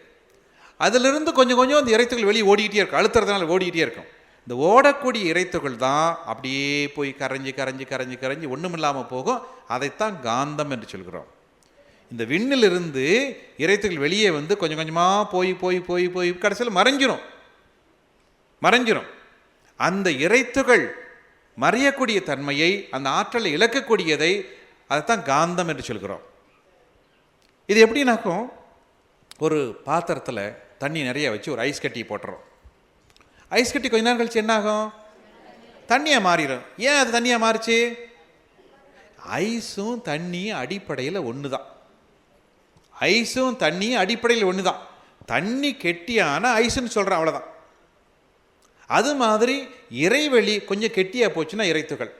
அதிலிருந்து கொஞ்சம் கொஞ்சம் அந்த இறைத்துகள் வெளியே ஓடிக்கிட்டே இருக்கும், அழுத்துறதுனால ஓடிக்கிட்டே இருக்கும். இந்த ஓடக்கூடிய இறைத்துகள் தான் அப்படியே போய் கரைஞ்சி ஒன்றும் இல்லாமல் போகும். அதைத்தான் காந்தம் என்று சொல்கிறோம். இந்த விண்ணிலிருந்து இறைத்துகள் வெளியே வந்து கொஞ்சம் கொஞ்சமாக போய் கடைசியில் மறைஞ்சிரும். அந்த இறைத்துகள் மறையக்கூடிய தன்மையை, அந்த ஆற்றலை இழக்கக்கூடியதை, அதைத்தான் காந்தம் என்று சொல்கிறோம். இது எப்படின்னாக்கும், ஒரு பாத்திரத்தில் தண்ணி நிறைய வச்சு ஒரு ஐஸ் கட்டி போட்டுறோம். ஐஸ் கட்டி கொஞ்ச நேரம் கழிச்சு என்ன ஆகும்? தண்ணியாக மாறிடும். ஏன் அது தண்ணியாக மாறிச்சு? ஐஸும் தண்ணியும் அடிப்படையில் ஒன்று தான். ஐஸும் தண்ணியும் அடிப்படையில் ஒன்று தான். தண்ணி கெட்டியான ஐஸுன்னு சொல்கிறேன், அவ்வளோதான். அது மாதிரி இறைவெளி கொஞ்சம் கெட்டியாக போச்சுன்னா இறைத்துகள்.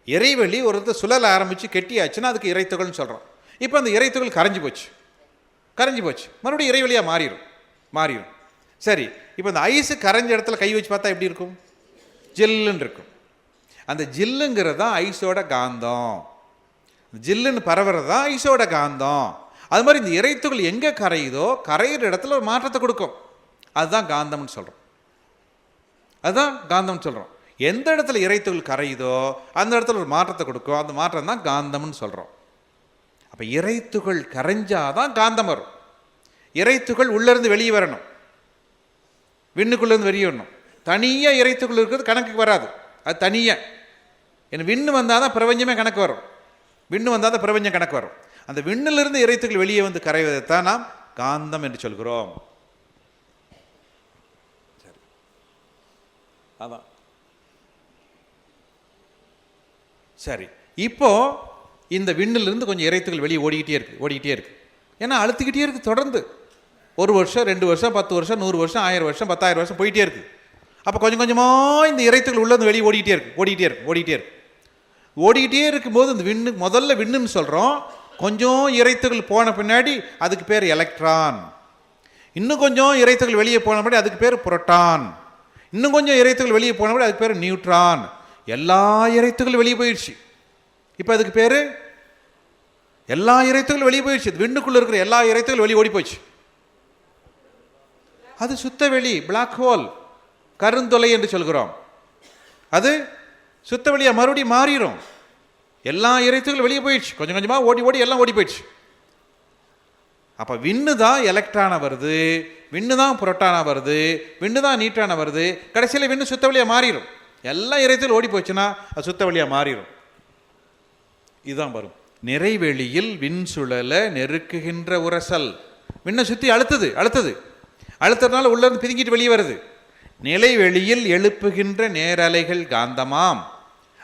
இறைவெளி ஒரு சுழல ஆரம்பித்து கெட்டியாச்சுன்னா அதுக்கு இறைத்துகள்னு சொல்கிறோம். இப்போ அந்த இறைத்துகள் கரைஞ்சி போச்சு, மறுபடியும் இறைவெளியாக மாறிடும். சரி, இப்போ இந்த ஐஸு கரைஞ்ச இடத்துல கை வச்சு பார்த்தா எப்படி இருக்கும்? ஜில்லுன்னு இருக்கும். அந்த ஜில்லுங்கிறது தான் ஐஸோட காந்தம். ஜில்லுன்னு பரவுறது தான் ஐஸோட காந்தம். அது மாதிரி இந்த இறைத்துகள் எங்கே கரையுதோ கரையிற இடத்துல ஒரு மாற்றத்தை கொடுக்கும். அதுதான் காந்தம்னு சொல்கிறோம். எந்த இடத்துல இறைத்துகள் கரையுதோ அந்த இடத்துல ஒரு மாற்றத்தை கொடுக்கும். அந்த மாற்றம் தான் காந்தம்னு சொல்கிறோம். அப்போ இறைத்துகள் கரைஞ்சாதான் காந்தம் வரும். இறைத்துகள் உள்ளேருந்து வெளியே வரணும், விண்ணுக்குள்ளேருந்து வெளியே வரணும். தனியாக இறைத்துகள் இருக்கிறது கணக்குக்கு வராது. அது தனியாக. ஏன்னா விண்ணு வந்தால் தான் பிரபஞ்சமே கணக்கு வரும். பிரபஞ்சம் கணக்கு வரும். அந்த விண்ணிலிருந்து இறைத்துகள் வெளியே வந்து கரைவதைத்தான் நாம் காந்தம் என்று சொல்கிறோம். சரி, அதான். சரி, இப்போ இந்த விண்ணிலிருந்து கொஞ்சம் இறைத்துகள் வெளியே ஓடிக்கிட்டே இருக்கு. ஏன்னா அழுத்திக்கிட்டே இருக்கு தொடர்ந்து. 1 வருஷம், 2 வருஷம், 10 வருஷம், 100 வருஷம், 1000 வருஷம், 10,000 வருஷம் போயிட்டே இருக்கு. அப்போ கொஞ்சம் கொஞ்சமாக இந்த இறைத்துகள் உள்ளேருந்து வெளியே ஓடிக்கிட்டே இருக்கும்போது இந்த விண்ணு, முதல்ல விண்ணுன்னு சொல்கிறோம். கொஞ்சம் இறைத்துகள் போன பின்னாடி அதுக்கு பேர் எலக்ட்ரான். இன்னும் கொஞ்சம் இறைத்துகள் வெளியே போன பின்னாடி அதுக்கு பேர் புரோட்டான். இன்னும் கொஞ்சம் இறைத்துகள் வெளியே போன பின்னாடி அதுக்கு பேர் நியூட்ரான். எல்லா இறைத்துகளும் வெளியே போயிடுச்சு. இப்போ அதுக்கு பேர் எல்லா இறைத்துகளும் வெளியே போயிடுச்சு. விண்ணுக்குள்ளே இருக்கிற எல்லா இறைத்துகளும் வெளியே ஓடி போயிடுச்சு. அது சுத்தவெளி, பிளாக் ஹோல், கருந்தொலை என்று சொல்கிறோம். அது சுத்தவெளியாக மறுபடியும் மாறிடும். எல்லா இறைத்துகளும் வெளியே போயிடுச்சு. கொஞ்சம் கொஞ்சமாக ஓடி எல்லாம் ஓடி போயிடுச்சு. அப்போ விண்ணு தான் எலக்ட்ரானா வருது, விண்ணு தான் புரோட்டானா வருது, விண்ணு தான் நியூட்ரானா வருது. கடைசியில் விண்ணு சுத்தவெளியாக மாறிடும். எல்லா இறைத்துகளும் ஓடி போச்சுன்னா அது சுத்தவெளியாக மாறிடும். இதுதான் வரும். நிறைவெளியில் விண் சுழல நெருக்குகின்ற உரசல். விண்ணை சுற்றி அழுத்ததுனால உள்ளேருந்து பிதுங்கிட்டு வெளியே வருது. நிலைவெளியில் எழுப்புகின்ற நேரலைகள் காந்தமாம்.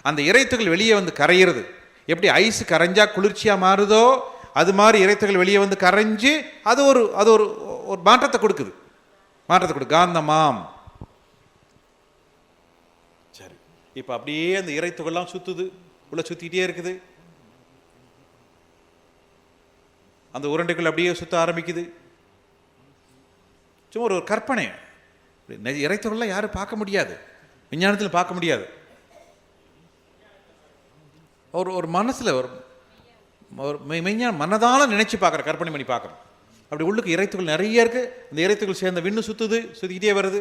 அந்த இறைத்துகள் வெளியே வந்து கரையிறது. எப்படி ஐஸ் கரைஞ்சா குளிர்ச்சியாக மாறுதோ அது மாதிரி இறைத்துகள் வெளியே வந்து கரைஞ்சி அது ஒரு மாற்றத்தை கொடுக்குது. காந்தமாம். சரி, இப்போ அப்படியே அந்த இறைத்துகள்லாம் உள்ள சுற்றிக்கிட்டே இருக்குது. அந்த உருண்டைக்குள் அப்படியே சுற்ற ஆரம்பிக்குது. சும்மா ஒரு கற்பனை. இறைத்துகள்லாம் யாரும் பார்க்க முடியாது, விஞ்ஞானத்தில் பார்க்க முடியாது. ஒரு மனசில் ஒரு மனதால் நினைச்சு பார்க்குற, கற்பனை பண்ணி பார்க்குறோம். அப்படி உள்ளுக்கு இறைத்துகள் நிறைய இருக்கு. இந்த இறைத்துகள் சேர்ந்த விண்ணு சுற்றிக்கிட்டே வருது.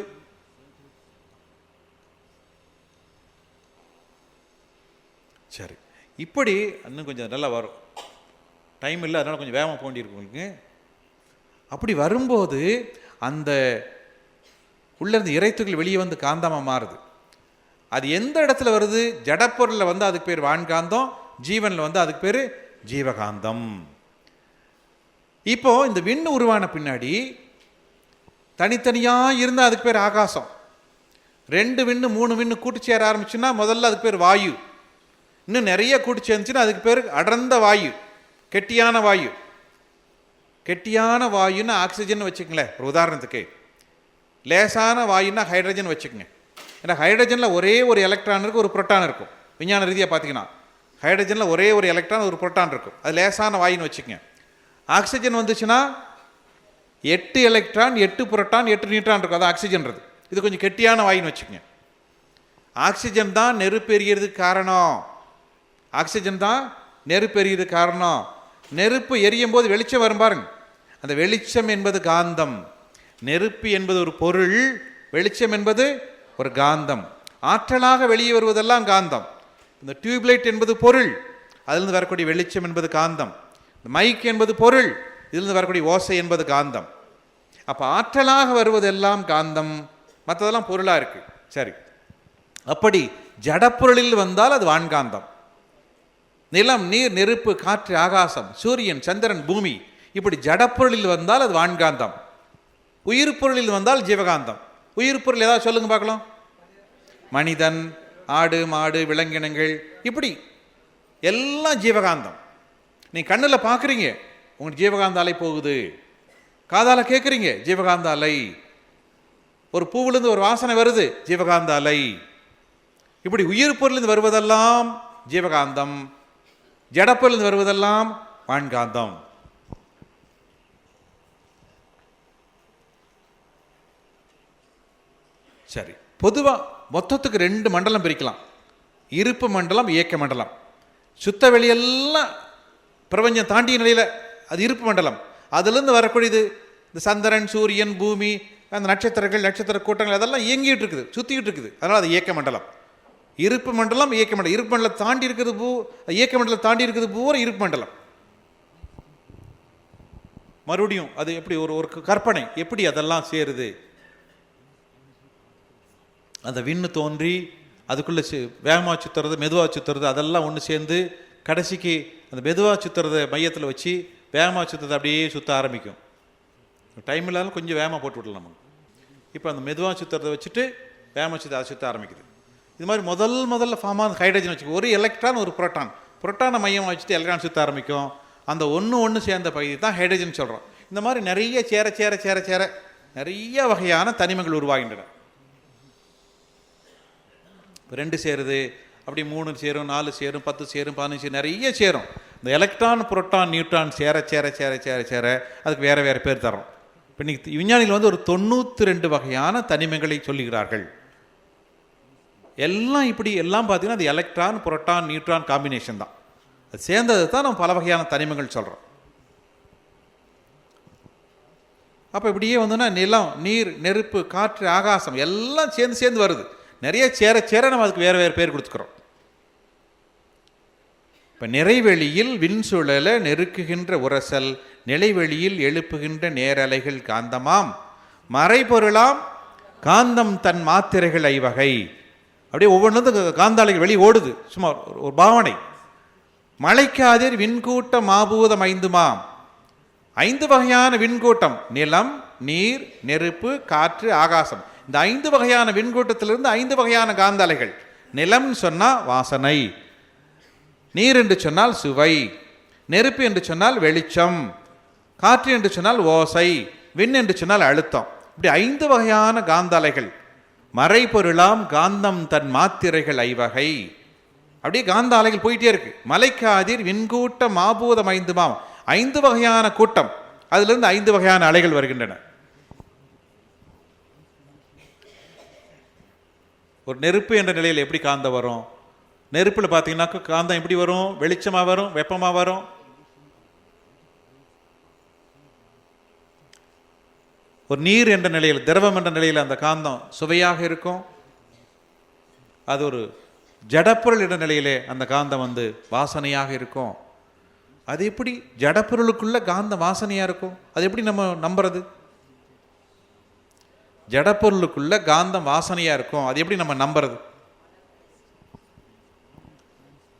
சரி, இப்படி இன்னும் கொஞ்சம் நல்லா வரும். டைம் இல்லை, அதனால் கொஞ்சம் வேகமாக போக வேண்டியிருக்கு உங்களுக்கு. அப்படி வரும்போது அந்த உள்ளேருந்து இறைத்துகள் வெளியே வந்து காந்தமாக மாறுது. அது எந்த இடத்துல வருது? ஜடப்பொருளில் வந்து அதுக்கு பேர் வான்காந்தம், ஜீவனில் வந்து அதுக்கு பேர் ஜீவகாந்தம். இப்போ இந்த விண்ணு உருவான பின்னாடி தனித்தனியாக இருந்தால் அதுக்கு பேர் ஆகாசம். 2 விண்ணு 3 விண்ணு கூட்டு சேர ஆரம்பிச்சுன்னா முதல்ல அதுக்கு பேர் வாயு. இன்னும் நிறைய கூட்டு சேர்ந்துச்சுன்னா அதுக்கு பேர் அடர்ந்த வாயு, கெட்டியான வாயு. கெட்டியான வாயுன்னா ஆக்சிஜன் வச்சுக்கங்களேன் ஒரு உதாரணத்துக்கு. லேசான வாயுன்னா ஹைட்ரஜன் வச்சுக்கோங்க. ஏன்னா ஹைட்ரஜனில் ஒரே ஒரு எலக்ட்ரான் இருக்கும், ஒரு புரோட்டான் இருக்கும். விஞ்ஞான ரீதியாக பார்த்தீங்கன்னா ஹைட்ரஜனில் ஒரே ஒரு எலக்ட்ரான், ஒரு புரோட்டான் இருக்கும். அது லேசான வாயின்னு வச்சுக்கோங்க. ஆக்சிஜன் வந்துச்சுன்னா 8 எலக்ட்ரான், 8 புரோட்டான், 8 நியூட்ரான் இருக்கும். அது ஆக்சிஜன்றது. இது கொஞ்சம் கெட்டியான வாயின்னு வச்சுக்கோங்க. ஆக்சிஜன் தான் நெருப்பு எரியறதுக்கு காரணம். ஆக்சிஜன் தான் நெருப்பு எரியறதுக்கு காரணம். நெருப்பு எரியும் போது வெளிச்சம் வரும் பாருங்க. அந்த வெளிச்சம் என்பது காந்தம். நெருப்பு என்பது ஒரு பொருள், வெளிச்சம் என்பது ஒரு காந்தம். ஆற்றலாக வெளியே வருவதெல்லாம் காந்தம். இந்த டியூப்லைட் என்பது பொருள், அதிலிருந்து வரக்கூடிய வெளிச்சம் என்பது காந்தம். மைக் என்பது பொருள், இதிலிருந்து வரக்கூடிய ஓசை என்பது காந்தம். அப்போ ஆற்றலாக வருவதெல்லாம் காந்தம், மற்றதெல்லாம் பொருளாக இருக்கு. சரி, அப்படி ஜடப்பொருளில் வந்தால் அது வான்காந்தம். நிலம், நீர், நெருப்பு, காற்று, ஆகாசம், சூரியன், சந்திரன், பூமி, இப்படி ஜடப்பொருளில் வந்தால் அது வான்காந்தம். உயிர் பொருளில் வந்தால் ஜீவகாந்தம். உயிர் பொருள் ஏதாவது சொல்லுங்க பார்க்கலாம். மனிதன், ஆடு, மாடு, விலங்கினங்கள், இப்படி எல்லாம் ஜீவகாந்தம். நீ கண்ணில் பார்க்குறீங்க, உங்களுக்கு ஜீவகாந்த அலை போகுது. காதால கேட்குறீங்க, ஜீவகாந்த அலை. ஒரு பூவிலிருந்து ஒரு வாசனை வருது, ஜீவகாந்த அலை. இப்படி உயிர் பொருளிலிருந்து வருவதெல்லாம் ஜீவகாந்தம், ஜடப்பொருளிலிருந்து வருவதெல்லாம் வான்காந்தம். சரி, பொதுவாக மொத்தத்துக்கு 2 மண்டலம் பிரிக்கலாம். இருப்பு மண்டலம், இயக்க மண்டலம். சுத்த வெளியெல்லாம் பிரபஞ்சம் தாண்டிய நிலையில் அது இருப்பு மண்டலம். அதுலேருந்து வரக்கூடியது இந்த சந்திரன், சூரியன், பூமி, அந்த நட்சத்திரங்கள், நட்சத்திர கூட்டங்கள், அதெல்லாம் இயங்கிட்டு இருக்குது, சுற்றிக்கிட்டு இருக்குது. அதனால் அது இயக்க மண்டலம். இருப்பு மண்டலம், இயக்க மண்டலம். இருப்பு மண்டலம் தாண்டி இருக்கிறது இயக்க மண்டலம் தாண்டி இருக்கிறது பூரா இருப்பு மண்டலம். மறுபடியும் அது எப்படி ஒரு கற்பனை, எப்படி அதெல்லாம் சேருது. அந்த விண்ணு தோன்றி அதுக்குள்ளே வேகமாக சுற்றுறது, மெதுவாக சுற்றுறது, அதெல்லாம் ஒன்று சேர்ந்து கடைசிக்கு அந்த மெதுவாக சுற்றுறத மையத்தில் வச்சு வேகமாக சுற்றுறது அப்படியே சுற்ற ஆரம்பிக்கும். டைம் இல்லாமல் கொஞ்சம் வேகமாக போட்டு விடலாம் நமக்கு. இப்போ அந்த மெதுவாக சுற்றுறதை வச்சுட்டு வேகமாக சுற்ற அதை சுற்ற ஆரம்பிக்குது. இது மாதிரி முதல்ல ஃபார்ம் ஆன ஹைட்ரஜன் வச்சுக்கோ. ஒரு எலக்ட்ரான், ஒரு புரோட்டான். புரோட்டானை மையமாக வச்சுட்டு எலக்ட்ரான் சுற்ற ஆரம்பிக்கும். அந்த ஒன்று சேர்ந்த பகுதி தான் ஹைட்ரஜன் சொல்கிறோம். இந்த மாதிரி நிறைய சேர நிறைய வகையான தனிமங்கள் உருவாகின்றன. 2 சேருது, அப்படி 3 சேரும், 4 சேரும், 10 சேரும், 15 சேரும், நிறைய சேரும். இந்த எலக்ட்ரான், புரோட்டான், நியூட்ரான் சேர அதுக்கு வேறு பேர் தரோம். இப்போ இன்னைக்கு விஞ்ஞானிகள் ஒரு 92 வகையான தனிமங்களை சொல்லுகிறார்கள். எல்லாம் இப்படி எல்லாம் பார்த்தீங்கன்னா அது எலக்ட்ரான், புரோட்டான், நியூட்ரான் காம்பினேஷன் தான். அது சேர்ந்தது தான் நம்ம பல வகையான தனிமங்கள் சொல்கிறோம். அப்போ இப்படியே நிலம், நீர், நெருப்பு, காற்று, ஆகாசம் எல்லாம் சேர்ந்து வருது. நிறைய சேர நம்ம அதுக்கு வேறு பேர் கொடுத்துக்கிறோம். இப்போ நிறைவெளியில் விண்சுழல நெருக்குகின்ற உரசல், நிலைவெளியில் எழுப்புகின்ற நேரலைகள் காந்தமாம், மறைபொருளாம் காந்தம் தன் மாத்திரைகள் ஐவகை. அப்படியே ஒவ்வொன்றும் காந்த அலைகள் வெளியே ஓடுது. சும்மா ஒரு பாவனை. மழைக்காதிர் விண்கூட்டம் மாபூதம் 5மாம். 5 வகையான விண்கூட்டம்: நிலம், நீர், நெருப்பு, காற்று, ஆகாசம். இந்த 5 வகையான விண்கூட்டத்திலிருந்து 5 வகையான காந்த அலைகள். நிலம் சொன்னால் வாசனை, நீர் என்று சொன்னால் சுவை, நெருப்பு என்று சொன்னால் வெளிச்சம், காற்று என்று சொன்னால் ஓசை, விண் என்று சொன்னால் அழுத்தம். இப்படி 5 வகையான காந்த அலைகள். மறைபொருளாம் காந்தம் தன் மாத்திரைகள் ஐவகை. அப்படியே காந்த அலைகள் போயிட்டே இருக்கு. மலைக்காதிர் விண்கூட்டம் மாபூதம் 5மாம். 5 வகையான கூட்டம், அதிலிருந்து 5 வகையான அலைகள் வருகின்றன. ஒரு நெருப்பு என்ற நிலையில் எப்படி காந்தம் வரும்? நெருப்பில் பார்த்தீங்கன்னாக்கா காந்தம் எப்படி வரும்? வெளிச்சமாக வரும், வெப்பமாக வரும். ஒரு நீர் என்ற நிலையில், திரவம் என்ற நிலையில் அந்த காந்தம் சுவையாக இருக்கும். அது ஒரு ஜடப்பொருள் என்ற நிலையிலே அந்த காந்தம் வாசனையாக இருக்கும். அது எப்படி ஜடப்பொருளுக்குள்ள காந்த வாசனையாக இருக்கும்? அது எப்படி நம்ம நம்புறது? ஜடப்பொருளுக்குள்ள காந்தம் வாசனையாக இருக்கும், அது எப்படி நம்ம நம்புறது?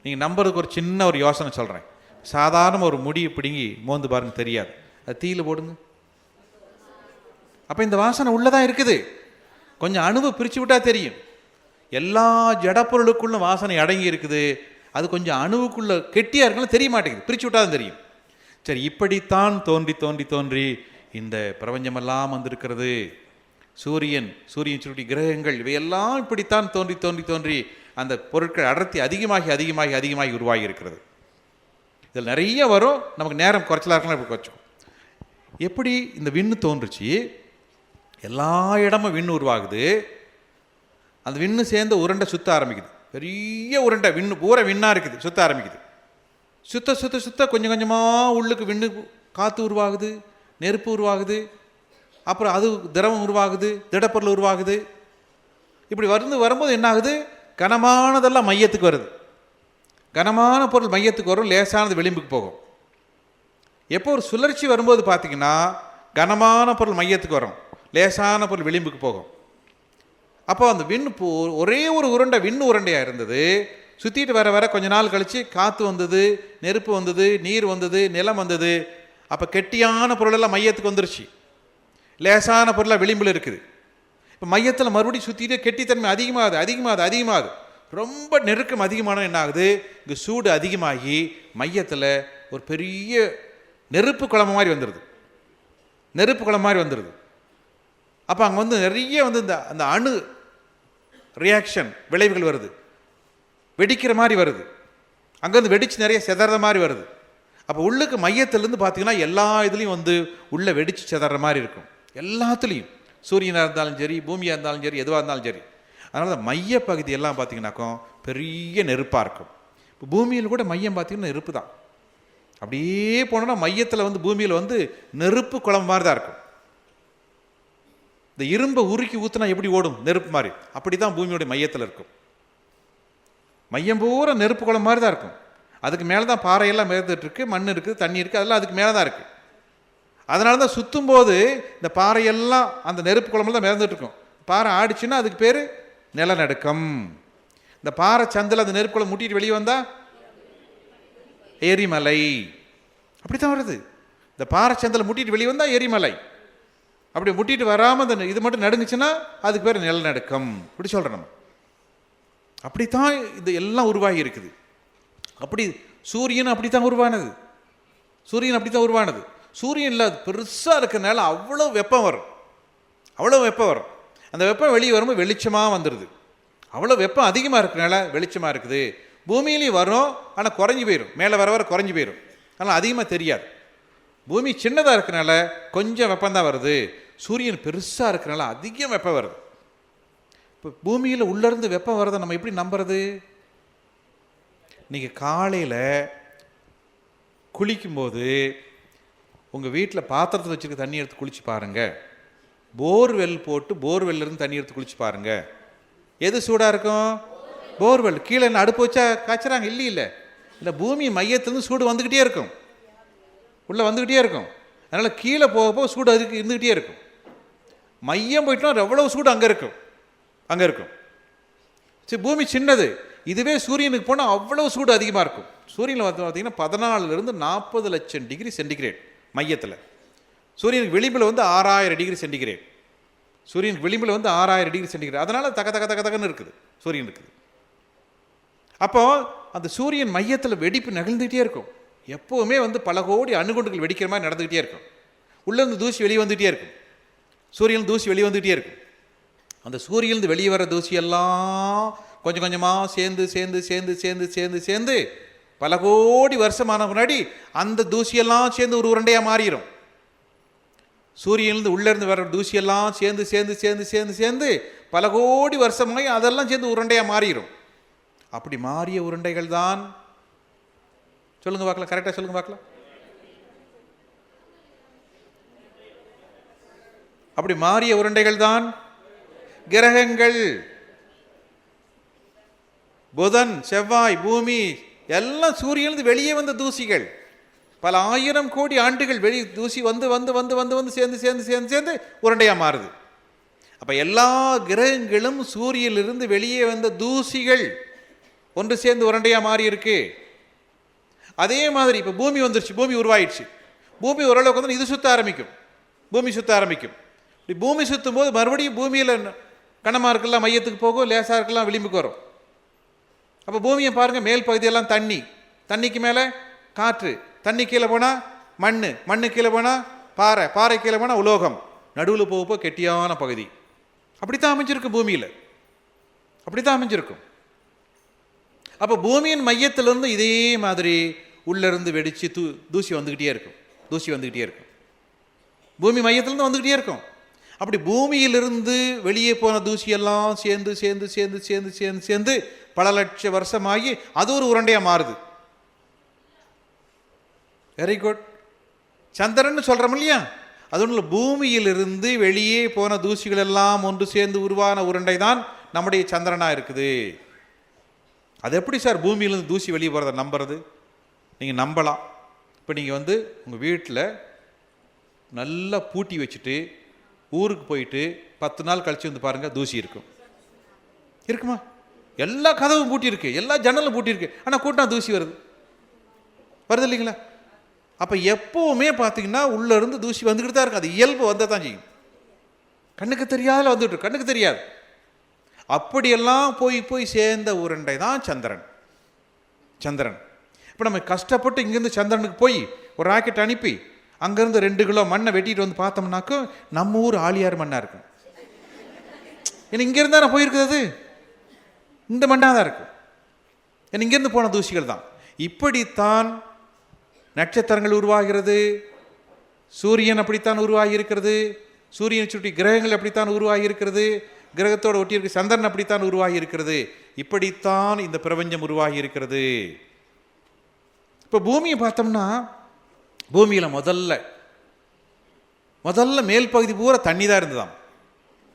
நீங்கள் நம்புறதுக்கு ஒரு சின்ன ஒரு யோசனை சொல்கிறேன். சாதாரண ஒரு முடியை பிடுங்கி மோந்து பாருங்க, தெரியாது. அது தீயில போடுங்க, அப்போ இந்த வாசனை உள்ளதான் இருக்குது. கொஞ்சம் அணுவை பிரித்து விட்டால் தெரியும். எல்லா ஜடப்பொருளுக்குள்ளும் வாசனை அடங்கி இருக்குது. அது கொஞ்சம் அணுவுக்குள்ள கெட்டியாக இருக்குன்னு தெரிய மாட்டேங்குது, பிரித்து விட்டால் தெரியும். சரி, இப்படித்தான் தோன்றி இந்த பிரபஞ்சமெல்லாம் வந்திருக்கிறது. சூரியன் சுற்றி கிரகங்கள் இவையெல்லாம் இப்படித்தான் தோன்றி தோன்றி தோன்றி அந்த பொருட்கள் அடர்த்தி அதிகமாகி அதிகமாகி அதிகமாகி உருவாகி இருக்கிறது. இதில் நிறைய வரும், நமக்கு நேரம் குறைச்சலாக இருக்கலாம். இப்படி குறைச்சோம். எப்படி இந்த விண்ணு தோன்றுச்சு? எல்லா இடமும் விண்ணு உருவாகுது. அந்த விண்ணு சேர்ந்து உருண்டை சுற்ற ஆரம்பிக்குது. பெரிய உருண்டை விண்ணு பூரா விண்ணாக இருக்குது, சுற்ற ஆரம்பிக்குது. சுத்த சுத்த சுத்த கொஞ்சம் கொஞ்சமாக உள்ளுக்கு விண்ணு காற்று உருவாகுது, நெருப்பு உருவாகுது, அப்புறம் அது திரவம் உருவாகுது, திடப்பொருள் உருவாகுது. இப்படி வரும்போது என்ன ஆகுது? கனமானதெல்லாம் மையத்துக்கு வருது. கனமான பொருள் மையத்துக்கு வரும், லேசானது விளிம்புக்கு போகும். எப்போ ஒரு சுழற்சி வரும்போது பார்த்தீங்கன்னா கனமான பொருள் மையத்துக்கு வரும், லேசான பொருள் விளிம்புக்கு போகும். அப்போ அந்த விண்ணு ஒரே ஒரு உருண்டை விண்ணு உருண்டையாக இருந்தது. சுற்றிட்டு வர வர கொஞ்ச நாள் கழித்து காற்று வந்தது, நெருப்பு வந்தது, நீர் வந்தது, நிலம் வந்தது. அப்போ கெட்டியான பொருளெல்லாம் மையத்துக்கு வந்துருச்சு, லேசான பொருளாக விளிம்பில் இருக்குது. இப்போ மையத்தில் மறுபடியும் சுற்றிட்டு கெட்டித்தன்மை அதிகமாகுது அதிகமாகுது அதிகமாகுது. ரொம்ப நெருக்கம் அதிகமான என்ன ஆகுது? இங்கே சூடு அதிகமாகி மையத்தில் ஒரு பெரிய நெருப்பு குழம்பு மாதிரி வந்துடுது, நெருப்பு குழம்பு மாதிரி வந்துடுது. அப்போ அங்கே நிறைய அந்த அணு ரியாக்ஷன் விளைவுகள் வருது, வெடிக்கிற மாதிரி வருது. அங்கேருந்து வெடிச்சு நிறைய செதற மாதிரி வருது. அப்போ உள்ளுக்கு மையத்திலேருந்து பார்த்தீங்கன்னா எல்லா இதுலேயும் உள்ளே வெடிச்சு செதற மாதிரி இருக்கும். எல்லாத்துலேயும் சூரியனாக இருந்தாலும் சரி, பூமியாக இருந்தாலும் சரி, எதுவாக இருந்தாலும் சரி. அதனால் அந்த மைய பகுதி எல்லாம் பார்த்தீங்கன்னாக்கும் பெரிய நெருப்பாக இருக்கும். இப்போ பூமியில் கூட மையம் பார்த்தீங்கன்னா நெருப்பு தான். அப்படியே போனோன்னா மையத்தில் பூமியில் நெருப்பு குழம்பு மாதிரி தான் இருக்கும். இந்த இரும்பை உருக்கி ஊற்றினா எப்படி ஓடும் நெருப்பு மாதிரி, அப்படி தான் பூமியோடைய மையத்தில் இருக்கும். மையம் பூரா நெருப்பு குளம் மாதிரி தான் இருக்கும். அதுக்கு மேலே தான் பாறையெல்லாம் மிதந்துட்டு இருக்கு, மண் இருக்குது, தண்ணி இருக்குது, அதெல்லாம் அதுக்கு மேலே தான் இருக்குது. அதனால தான் சுற்றும் போது இந்த பாறையெல்லாம் அந்த நெருப்பு குளம்பில் தான் மிதந்துட்டு இருக்கும். பாறை ஆடிச்சுன்னா அதுக்கு பேர் நிலநடுக்கம். இந்த பாறை சந்தில் அந்த நெருப்பு குளம் முட்டிட்டு வெளியே வந்தால் எரிமலை. அப்படி தான் வருது. இந்த பாறை சந்தில் முட்டிட்டு வெளியே வந்தால் எரிமலை. அப்படி முட்டிட்டு வராமல் அந்த இது மட்டும் நடுங்குச்சுன்னா அதுக்கு பேர் நிலநடுக்கம். இப்படி சொல்கிறோம் நம்ம. அப்படித்தான் இது எல்லாம் உருவாகி இருக்குது. அப்படி சூரியன் அப்படித்தான் உருவானது. சூரியன் அப்படித்தான் உருவானது. சூரியன் இல்லாத பெருசாக இருக்கிறனால அவ்வளோ வெப்பம் வரும், அவ்வளோ வெப்பம் வரும். அந்த வெப்பம் வெளியே வரும்போது வெளிச்சமாக வந்துடுது. அவ்வளோ வெப்பம் அதிகமாக இருக்கிறனால வெளிச்சமாக இருக்குது. பூமியிலையும் வரும், ஆனால் குறைஞ்சி போயிடும், மேலே வர வர குறைஞ்சி போயிடும். ஆனால் அதிகமாக தெரியாது. பூமி சின்னதாக இருக்கிறனால கொஞ்சம் வெப்பம்தான் வருது. சூரியன் பெருசாக இருக்கிறனால அதிகம் வெப்பம் வருது. இப்போ பூமியில் உள்ளேருந்து வெப்பம் வரதை நம்ம எப்படி நம்புறது? நீங்கள் காலையில் குளிக்கும்போது உங்கள் வீட்டில் பாத்திரத்தில் வச்சுருக்க தண்ணி எடுத்து குளிச்சு பாருங்கள். போர்வெல் போட்டு போர்வெல்லிருந்து தண்ணி எடுத்து குளிச்சு பாருங்கள். எது சூடாக இருக்கும்? போர்வெல். கீழே என்ன அடுப்பு வச்சா காய்ச்சறாங்க? இல்லை. பூமி மையத்துலேருந்து சூடு வந்துக்கிட்டே இருக்கும், உள்ளே வந்துக்கிட்டே இருக்கும். அதனால் கீழே போக சூடு அதுக்கு இருந்துக்கிட்டே இருக்கும். மையம் போயிட்டோம் எவ்வளவு சூடு அங்கே இருக்கும். சரி, பூமி சின்னது. இதுவே சூரியனுக்கு போனால் அவ்வளவு சூடு அதிகமாக இருக்கும். சூரியனில் பார்த்தீங்கன்னா 14 to 40 லட்சம் டிகிரி சென்டிகிரேட் மையத்தில். சூரியனுக்கு விளிம்பில் 6000 டிகிரி சென்டிகிரேட். சூரியனுக்கு விளிம்பில் 6000 டிகிரி சென்டிகிரேட். அதனால் தக்க தக்க தக்க தக்கன்னு இருக்குது சூரியன் இருக்குது. அப்போ அந்த சூரியன் மையத்தில் வெடிப்பு நிகழ்ந்துகிட்டே இருக்கும். எப்போவுமே பல கோடி அணுகுண்டுகள் வெடிக்கிற மாதிரி நடந்துக்கிட்டே இருக்கும். உள்ளேருந்து தூசி வெளியே வந்துகிட்டே இருக்கும். சூரியன் தூசி வெளியே வந்துகிட்டே இருக்கும். அந்த சூரியன்லேருந்து வெளியே வர தூசியெல்லாம் கொஞ்சம் கொஞ்சமாக சேர்ந்து சேர்ந்து சேர்ந்து சேர்ந்து சேர்ந்து சேர்ந்து பல கோடி வருஷமான முன்னாடி அந்த தூசியெல்லாம் சேர்ந்து ஒரு உருண்டையாக மாறிடும். சூரியன்லேருந்து உள்ளேருந்து வர தூசியெல்லாம் சேர்ந்து சேர்ந்து சேர்ந்து சேர்ந்து சேர்ந்து பல கோடி வருஷமாகி அதெல்லாம் சேர்ந்து உருண்டையாக மாறிடும். அப்படி மாறிய உருண்டைகள் தான், சொல்லுங்க பார்க்கலாம், கரெக்டாக சொல்லுங்க பார்க்கலாம். அப்படி மாறிய உருண்டைகள் தான் கிரகங்கள். புதன், செவ்வாய், பூமி எல்லாம் சூரியனிலிருந்து வெளியே வந்த தூசிகள். பல 1000 கோடி ஆண்டுகள் வெளியே தூசி வந்து வந்து வந்து வந்து வந்து சேர்ந்து சேர்ந்து சேர்ந்து சேர்ந்து உருண்டையாக மாறுது. அப்போ எல்லா கிரகங்களும் சூரியனிலிருந்து வெளியே வந்த தூசிகள் ஒன்று சேர்ந்து உருண்டையாக மாறி இருக்கு. அதே மாதிரி இப்போ பூமி வந்துருச்சு, பூமி உருவாயிடுச்சு. பூமி ஓரளவுக்கு இது சுற்ற ஆரம்பிக்கும், பூமி சுற்ற ஆரம்பிக்கும். இப்படி பூமி சுற்றும் போது மறுபடியும் பூமியில் கனமாக இருக்கலாம் மையத்துக்கு போகும், லேசாக இருக்கலாம் விளிம்புக்கு வரும். அப்போ பூமியை பாருங்கள், மேல் பகுதியெல்லாம் தண்ணி, தண்ணிக்கு மேலே காற்று, தண்ணி கீழே போனால் மண், மண்ணு கீழே போனால் பாறை, பாறை கீழே போனால் உலோகம், நடுவில் போகப்போ கெட்டியான பகுதி. அப்படித்தான் அமைஞ்சிருக்கு பூமியில், அப்படித்தான் அமைஞ்சிருக்கும். அப்போ பூமியின் மையத்திலிருந்து இதே மாதிரி உள்ளிருந்து வெடித்து தூசி வந்துக்கிட்டே இருக்கும், தூசி வந்துக்கிட்டே இருக்கும், பூமி மையத்திலேருந்து வந்துக்கிட்டே இருக்கும். அப்படி பூமியிலிருந்து வெளியே போன தூசியெல்லாம் சேர்ந்து சேர்ந்து சேர்ந்து சேர்ந்து சேர்ந்து சேர்ந்து பல லட்சம் வருஷமாகி அது ஒரு உருண்டையாக மாறுது. Very good. சந்திரன் சொல்கிறோம் இல்லையா, அது ஒன்றும் இல்லை, பூமியிலிருந்து வெளியே போன தூசிகள் எல்லாம் ஒன்று சேர்ந்து உருவான உருண்டை தான் நம்முடைய சந்திரனாக இருக்குது. அது எப்படி சார் பூமியிலேருந்து தூசி வெளியே போகிறத நம்புறது? நீங்கள் நம்பலாம். இப்போ நீங்கள் உங்கள் வீட்டில் நல்லா பூட்டி வச்சுட்டு ஊருக்கு போயிட்டு 10 நாள் கழிச்சு பாருங்கள், தூசி இருக்கும். இருக்குமா? எல்லா கதவும் பூட்டி இருக்கு, எல்லா ஜன்னலும் பூட்டி இருக்கு, ஆனால் கூட்டினா தூசி வருது இல்லைங்களா? அப்போ எப்போவுமே பார்த்தீங்கன்னா உள்ளேருந்து தூசி வந்துக்கிட்டு தான் இருக்கும். அது இயல்பு வந்தால் தான் செய்யும். கண்ணுக்கு தெரியாத வந்துட்டு, கண்ணுக்கு தெரியாது. அப்படியெல்லாம் போய் போய் சேர்ந்த உருண்டை தான் சந்திரன். சந்திரன் இப்போ நம்ம கஷ்டப்பட்டு இங்கேருந்து சந்திரனுக்கு போய் ஒரு ராக்கெட் அனுப்பி அங்கேருந்து 2 கிலோ மண்ணை வெட்டிட்டு வந்து பார்த்தோம்னாக்கும் நம்ம ஊர் ஆளியார் மண்ணாக இருக்கும். ஏன்னா இங்கேருந்து தானே போயிருக்குது, இந்த மண்ணாக தான் இருக்கும். ஏன்னா இங்கேருந்து போன தூசிகள் தான். இப்படித்தான் நட்சத்திரங்கள் உருவாகிறது, சூரியன் அப்படித்தான் உருவாகி இருக்கிறது, சூரியனை சுற்றி கிரகங்கள் அப்படித்தான் உருவாகி இருக்கிறது, கிரகத்தோடு ஒட்டியிருக்க சந்திரன் அப்படித்தான் உருவாகி இருக்கிறது. இப்படித்தான் இந்த பிரபஞ்சம் உருவாகி இருக்கிறது. இப்போ பூமியை பார்த்தோம்னா பூமியில் முதல்ல மேல் பகுதி பூரா தண்ணி தான் இருந்ததாம்.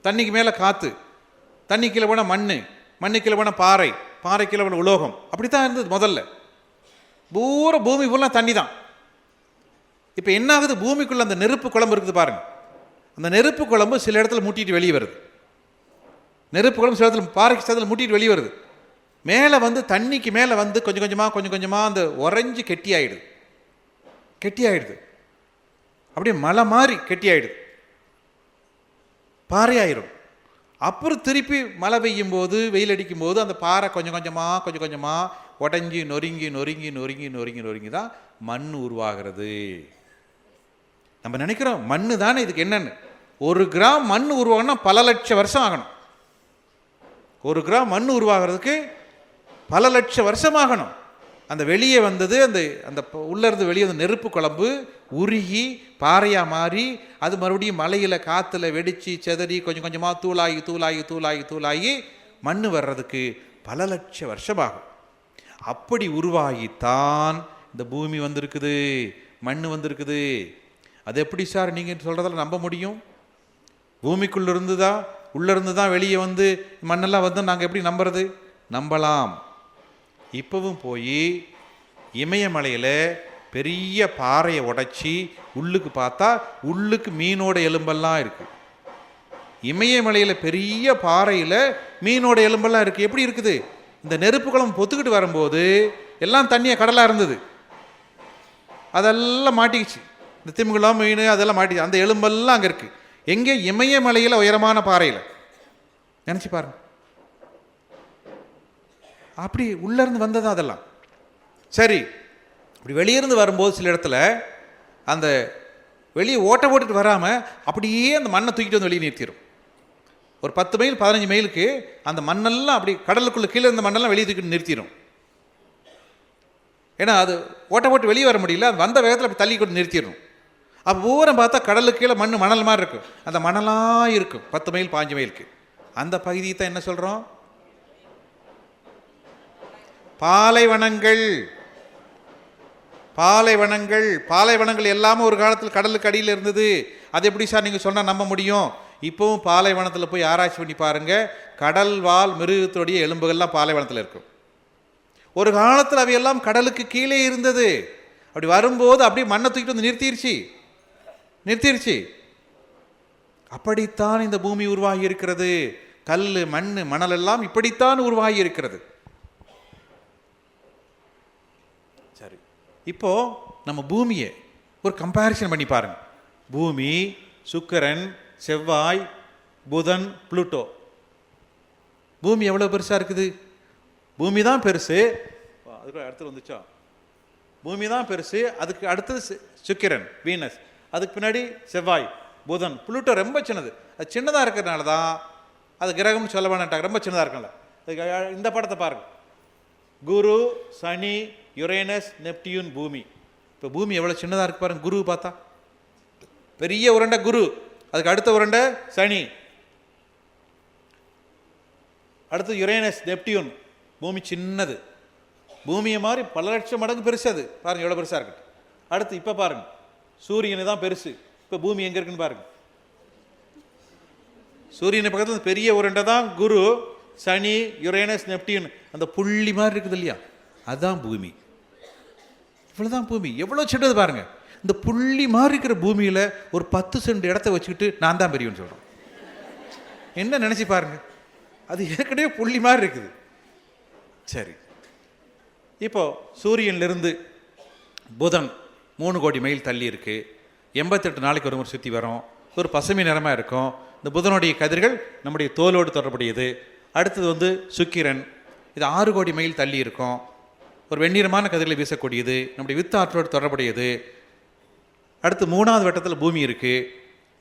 தண்ணிக்கு மேலே காற்று, தண்ணி கீழே போனால் மண்ணு கீழே போனால் பாறை கீழே போனால் உலோகம், அப்படித்தான் இருந்தது முதல்ல. பூரா பூமி ஃபுல்லாக தண்ணி தான். இப்போ என்ன ஆகுது, பூமிக்குள்ளே அந்த நெருப்பு குழம்பு இருக்குது பாருங்க. அந்த நெருப்பு குழம்பு சில இடத்துல மூட்டிட்டு வெளியே வருது. நெருப்பு குழம்பு சில இடத்துல பாறைக்கு சில மூட்டிட்டு வெளியே வருது. மேலே தண்ணிக்கு மேலே கொஞ்சம் கொஞ்சமாக அந்த உறைஞ்சி கெட்டியாயிடுது. அப்படியே மலை மாதிரி கெட்டியாயிடுது, பாறையாயிரும். அப்புறம் திருப்பி மழை பெய்யும் போது, வெயில் அடிக்கும் போது அந்த பாறை கொஞ்சம் கொஞ்சமாக உடஞ்சி நொறுங்கி தான் மண் உருவாகிறது. நம்ம நினைக்கிறோம் மண்ணு தானே இதுக்கு என்னன்னு. 1 கிராம் மண் உருவாகணும்னா பல லட்சம் வருஷம் ஆகணும். 1 கிராம் மண் உருவாகிறதுக்கு பல லட்சம் வருஷம் ஆகணும். அந்த வெளியே வந்தது அந்த உள்ளே இருந்து வெளியே வந்து நெருப்பு குழம்பு உருகி பாறையாக மாறி அது மறுபடியும் மலையில் காற்றுல வெடித்து செதறி கொஞ்சம் கொஞ்சமாக தூளாகி மண் வர்றதுக்கு பல லட்சம் வருஷமாகும். அப்படி உருவாகித்தான் இந்த பூமி வந்திருக்குது, மண் வந்திருக்குது. அது எப்படி சார் நீங்கள் சொல்கிறதால நம்ப முடியும்? பூமிக்குள்ளேருந்து தான் உள்ளேருந்து தான் வெளியே மண்ணெல்லாம் நாங்கள் எப்படி நம்புறது? நம்பலாம். இப்போவும் போய் இமயமலையில் பெரிய பாறையை உடைச்சி உள்ளுக்கு பார்த்தா உள்ளுக்கு மீனோட எலும்பெல்லாம் இருக்குது. இமயமலையில் பெரிய பாறையில் மீனோட எலும்பெல்லாம் இருக்குது. எப்படி இருக்குது? இந்த நெருப்பு குளம் பொத்துக்கிட்டு வரும்போது எல்லாம் தண்ணியை கடலாக இருந்தது, அதெல்லாம் மாட்டிக்கிச்சு. இந்த திமிங்கலம் மீன் அதெல்லாம் மாட்டிச்சு. அந்த எலும்பெல்லாம் அங்கே இருக்குது. எங்கே? இமயமலையில் உயரமான பாறையில். நினச்சி பாருங்க. அப்படி உள்ளேருந்து வந்தது அதெல்லாம். சரி, அப்படி வெளியிருந்து வரும்போது சில இடத்துல அந்த வெளியே ஓட்ட போட்டுட்டு வராமல் அப்படியே அந்த மண்ணை தூக்கிட்டு வந்து வெளியே நிறுத்திடும். ஒரு 10 மைல் 15 மைலுக்கு அந்த மண்ணெல்லாம் அப்படி கடலுக்குள்ளே கீழே இருந்த மண்ணெல்லாம் வெளியே தூக்கிட்டு நிறுத்திடும். ஏன்னா அது ஓட்ட போட்டு வெளியே வர முடியல, அது வந்த வேகத்தில் அப்படி தள்ளி கொண்டு நிறுத்திடும். அப்போ ஊரம் பார்த்தா கடலுக்கு கீழே மணல் மாதிரி இருக்கும். அந்த மணலாக இருக்கும் 10 மைல் 15 மைலுக்கு. அந்த பகுதியை தான் என்ன சொல்கிறோம்? பாலைவனங்கள் எல்லாமே ஒரு காலத்தில் கடலுக்கு அடியில் இருந்தது. அது எப்படி சார் நீங்கள் சொன்னால் நம்ப முடியும்? இப்போவும் பாலைவனத்தில் போய் ஆராய்ச்சி பண்ணி பாருங்கள், கடல் வாழ் மிருகத்துடைய எலும்புகள்லாம் பாலைவனத்தில் இருக்கும். ஒரு காலத்தில் அவையெல்லாம் கடலுக்கு கீழே இருந்தது. அப்படி வரும்போது அப்படியே மண்ணை தூக்கிட்டு வந்து நிறுத்திருச்சு. அப்படித்தான் இந்த பூமி உருவாகி இருக்கிறது. கல் மண் மணல் எல்லாம் இப்படித்தான் உருவாகி இருக்கிறது. சரி, இப்போ நம்ம பூமியை ஒரு கம்பேரிசன் பண்ணி பாருங்க. பூமி, சுக்கிரன், செவ்வாய், புதன், புளூட்டோ. பூமி எவ்வளோ பெருசாக இருக்குது? பூமி தான் பெருசு. அதுக்கு அடுத்தது வந்துச்சா? பூமி தான் பெருசு. அதுக்கு அடுத்தது சுக்கிரன், வீனஸ். அதுக்கு பின்னாடி செவ்வாய், புதன், புளூட்டோ ரொம்ப சின்னது. அது சின்னதாக இருக்கிறதுனால தான் அது கிரகம்னு சொல்ல வேண்டாம், ரொம்ப சின்னதாக இருக்கும்ல. இந்த படத்தை பாருங்கள், குரு, சனி, யுரேனஸ், நெப்டியூன், பூமி. இப்போ பூமி எவ்வளோ சின்னதாக இருக்கு பாருங்க. குரு பார்த்தா பெரிய உருண்டை குரு, அதுக்கு அடுத்த உருண்டை சனி, அடுத்து யுரேனஸ், நெப்டியூன். பூமி சின்னது, பூமியை மாதிரி பல லட்சம் மடங்கு பெருசு. அது பாருங்கள் எவ்வளோ பெருசாக இருக்கு. அடுத்து இப்போ பாருங்கள், சூரியனை தான் பெருசு. இப்போ பூமி எங்கே இருக்குன்னு பாருங்கள். சூரியனை பக்கத்தில் பெரிய உருண்டை தான் குரு, சனி, யுரேனஸ், நெப்டியூன். அந்த புள்ளி மாதிரி இருக்குது இல்லையா, அதுதான் பூமி. இவ்வளோதான் பூமி. எவ்வளோ சின்னது பாருங்கள். இந்த புள்ளி மாதிரி இருக்கிற பூமியில் ஒரு 10 சென்ட் இடத்த வச்சுக்கிட்டு நான் தான் பெரியவன்னு சொல்கிறோம். என்ன நினச்சி பாருங்க, அது ஏற்கனவே புள்ளி மாதிரி இருக்குது. சரி, இப்போ சூரியனிலிருந்து புதன் 3 கோடி மைல் தள்ளி இருக்கு. 88 நாளைக்கு ஒரு முறை சுற்றி வரும். ஒரு பசுமை நிறமாக இருக்கும். இந்த புதனுடைய கதிர்கள் நம்முடைய தோலோடு தொடர்புடையது. அடுத்தது வந்து சுக்கிரன், இது 6 கோடி மைல் தள்ளி இருக்கும். ஒரு வெண்ணிறமான கதிர்களை வீசக்கூடியது, நம்முடைய வித்து ஆற்றோடு தொடர்புடையது. அடுத்து 3வது வட்டத்தில் பூமி இருக்குது.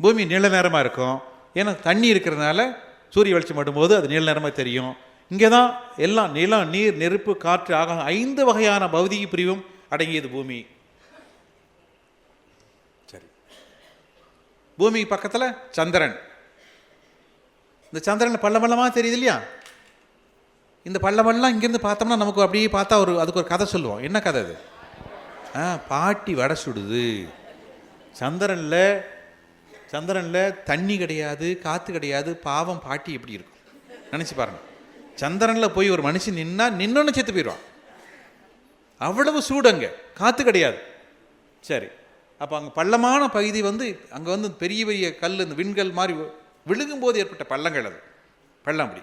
பூமி நீல நேரமாக இருக்கும். ஏன்னா தண்ணி இருக்கிறதுனால சூரிய வெளிச்சம் படும்போது அது நீல நேரமாக தெரியும். இங்கே தான் எல்லாம் நிலம், நீர், நெருப்பு, காற்று, ஆகாயம் 5 வகையான பௌதிக பிரிவும் அடங்கியது பூமி. சரி, பூமிக்கு பக்கத்தில் சந்திரன். இந்த சந்திரனில் பள்ளமல்லமாக தெரியுது இல்லையா. இந்த பள்ளமெல்லாம் இங்கேருந்து பார்த்தோம்னா நமக்கு அப்படியே பார்த்தா அதுக்கு ஒரு கதை சொல்லுவோம். என்ன கதை அது? பாட்டி வடை சுடுது. சந்திரனில் தண்ணி கிடையாது, காற்று கிடையாது. பாவம் பாட்டி எப்படி இருக்கும் நினச்சி பாருங்கள். சந்திரனில் போய் ஒரு மனுஷன் நின்னொன்னு செத்து போயிடுவான். அவ்வளவு சூடுங்க, காற்று கிடையாது. சரி, அப்போ அங்கே பள்ளமான பகுதி வந்து அங்கே வந்து பெரிய பெரிய கல், இந்த விண்கல் மாதிரி விழுகும் போது ஏற்பட்ட பள்ளங்கள். அது பள்ளம் அப்படி.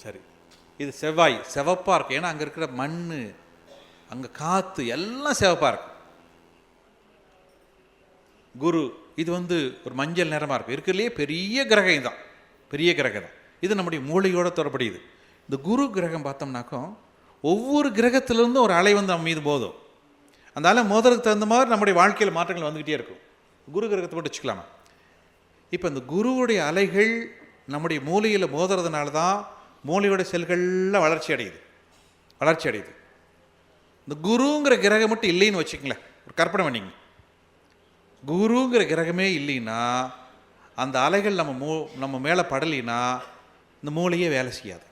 சரி, இது செவ்வாய், சிவப்பாக இருக்கு. ஏன்னா அங்கே இருக்கிற மண், அங்கே காற்று எல்லாம் சிவப்பாக இருக்கு. குரு, இது வந்து ஒரு மஞ்சள் நிறமாக இருக்கும். இருக்கிறதுலே பெரிய கிரகம் தான், பெரிய கிரகம் தான். இது நம்முடைய மூளையோட தொடர்புடையது. இந்த குரு கிரகம் பார்த்தோம்னாக்கோ ஒவ்வொரு கிரகத்திலிருந்தும் ஒரு அலை வந்து நம்ம மீது போதும். அந்த அலை மோதுறதுக்கு தகுந்த மாதிரி நம்முடைய வாழ்க்கையில் மாற்றங்கள் வந்துக்கிட்டே இருக்கும். குரு கிரகத்தை மட்டும் வச்சுக்கலாமா? இப்போ இந்த குருவுடைய அலைகள் நம்முடைய மூளையில் மோதுறதுனால தான் மூளையோட செல்களில் வளர்ச்சி அடையுது. இந்த குருங்கிற கிரகம் மட்டும் இல்லைன்னு வச்சுக்கங்களேன், ஒரு கற்பனை பண்ணிங்க. குருங்கிற கிரகமே இல்லைன்னா அந்த அலைகள் நம்ம மேலே படலினா இந்த மூளையே வேலை செய்யாது.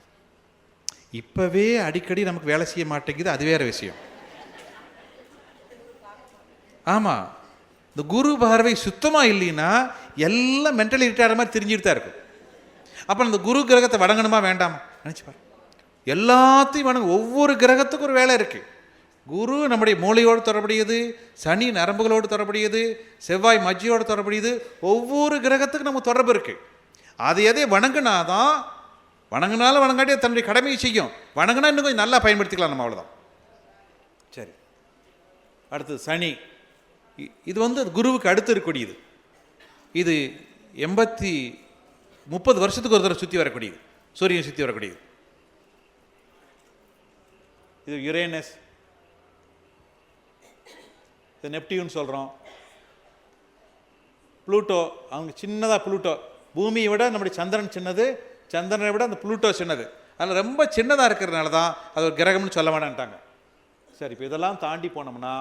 இப்போவே அடிக்கடி நமக்கு வேலை செய்ய மாட்டேங்குது, அது வேற விஷயம். ஆமாம், இந்த குரு பார்வை சுத்தமாக இல்லைன்னா எல்லாம் மென்டலி ரிட்டையர்ட் மாதிரி தெரிஞ்சுட்டு தான் இருக்கும். அப்போ அந்த குரு கிரகத்தை வணங்கணுமா வேண்டாமா நினச்சி பாரு. எல்லாத்தையும் வணங்க. ஒவ்வொரு கிரகத்துக்கும் ஒரு வேலை இருக்குது. குரு நம்முடைய மூளையோடு தொடர்புடையது, சனி நரம்புகளோடு தொடர்புடையது, செவ்வாய் மஜ்ஜையோடு தொடர்புடையது. ஒவ்வொரு கிரகத்துக்கும் நம்ம தொடர்பு இருக்குது. அது எதை வணங்கினாதான், வணங்கினாலும் வணங்காட்டியே தன்னுடைய கடமையை செய்யும். வணங்கினா இன்னும் கொஞ்சம் நல்லா பயன்படுத்திக்கலாம் நம்ம, அவ்வளோதான். சரி, அடுத்தது சனி. இது வந்து குருவுக்கு அடுத்து இருக்கக்கூடியது. இது 30 வருஷத்துக்கு ஒரு தடவை சுற்றி வரக்கூடியது, சூரியன் சுற்றி வரக்கூடியது. இது யுரேனஸ், இது நெப்டியூன் சொல்கிறோம். ப்ளூட்டோ, அவங்க சின்னதாக ப்ளூட்டோ. பூமியை விட நம்முடைய சந்திரன் சின்னது, சந்திரனை விட அந்த ப்ளூட்டோ சின்னது. அதில் ரொம்ப சின்னதாக இருக்கிறதுனால தான் அது ஒரு கிரகம்னு சொல்ல வேண்டான்ட்டாங்க. சரி, இப்போ இதெல்லாம் தாண்டி போனோம்னா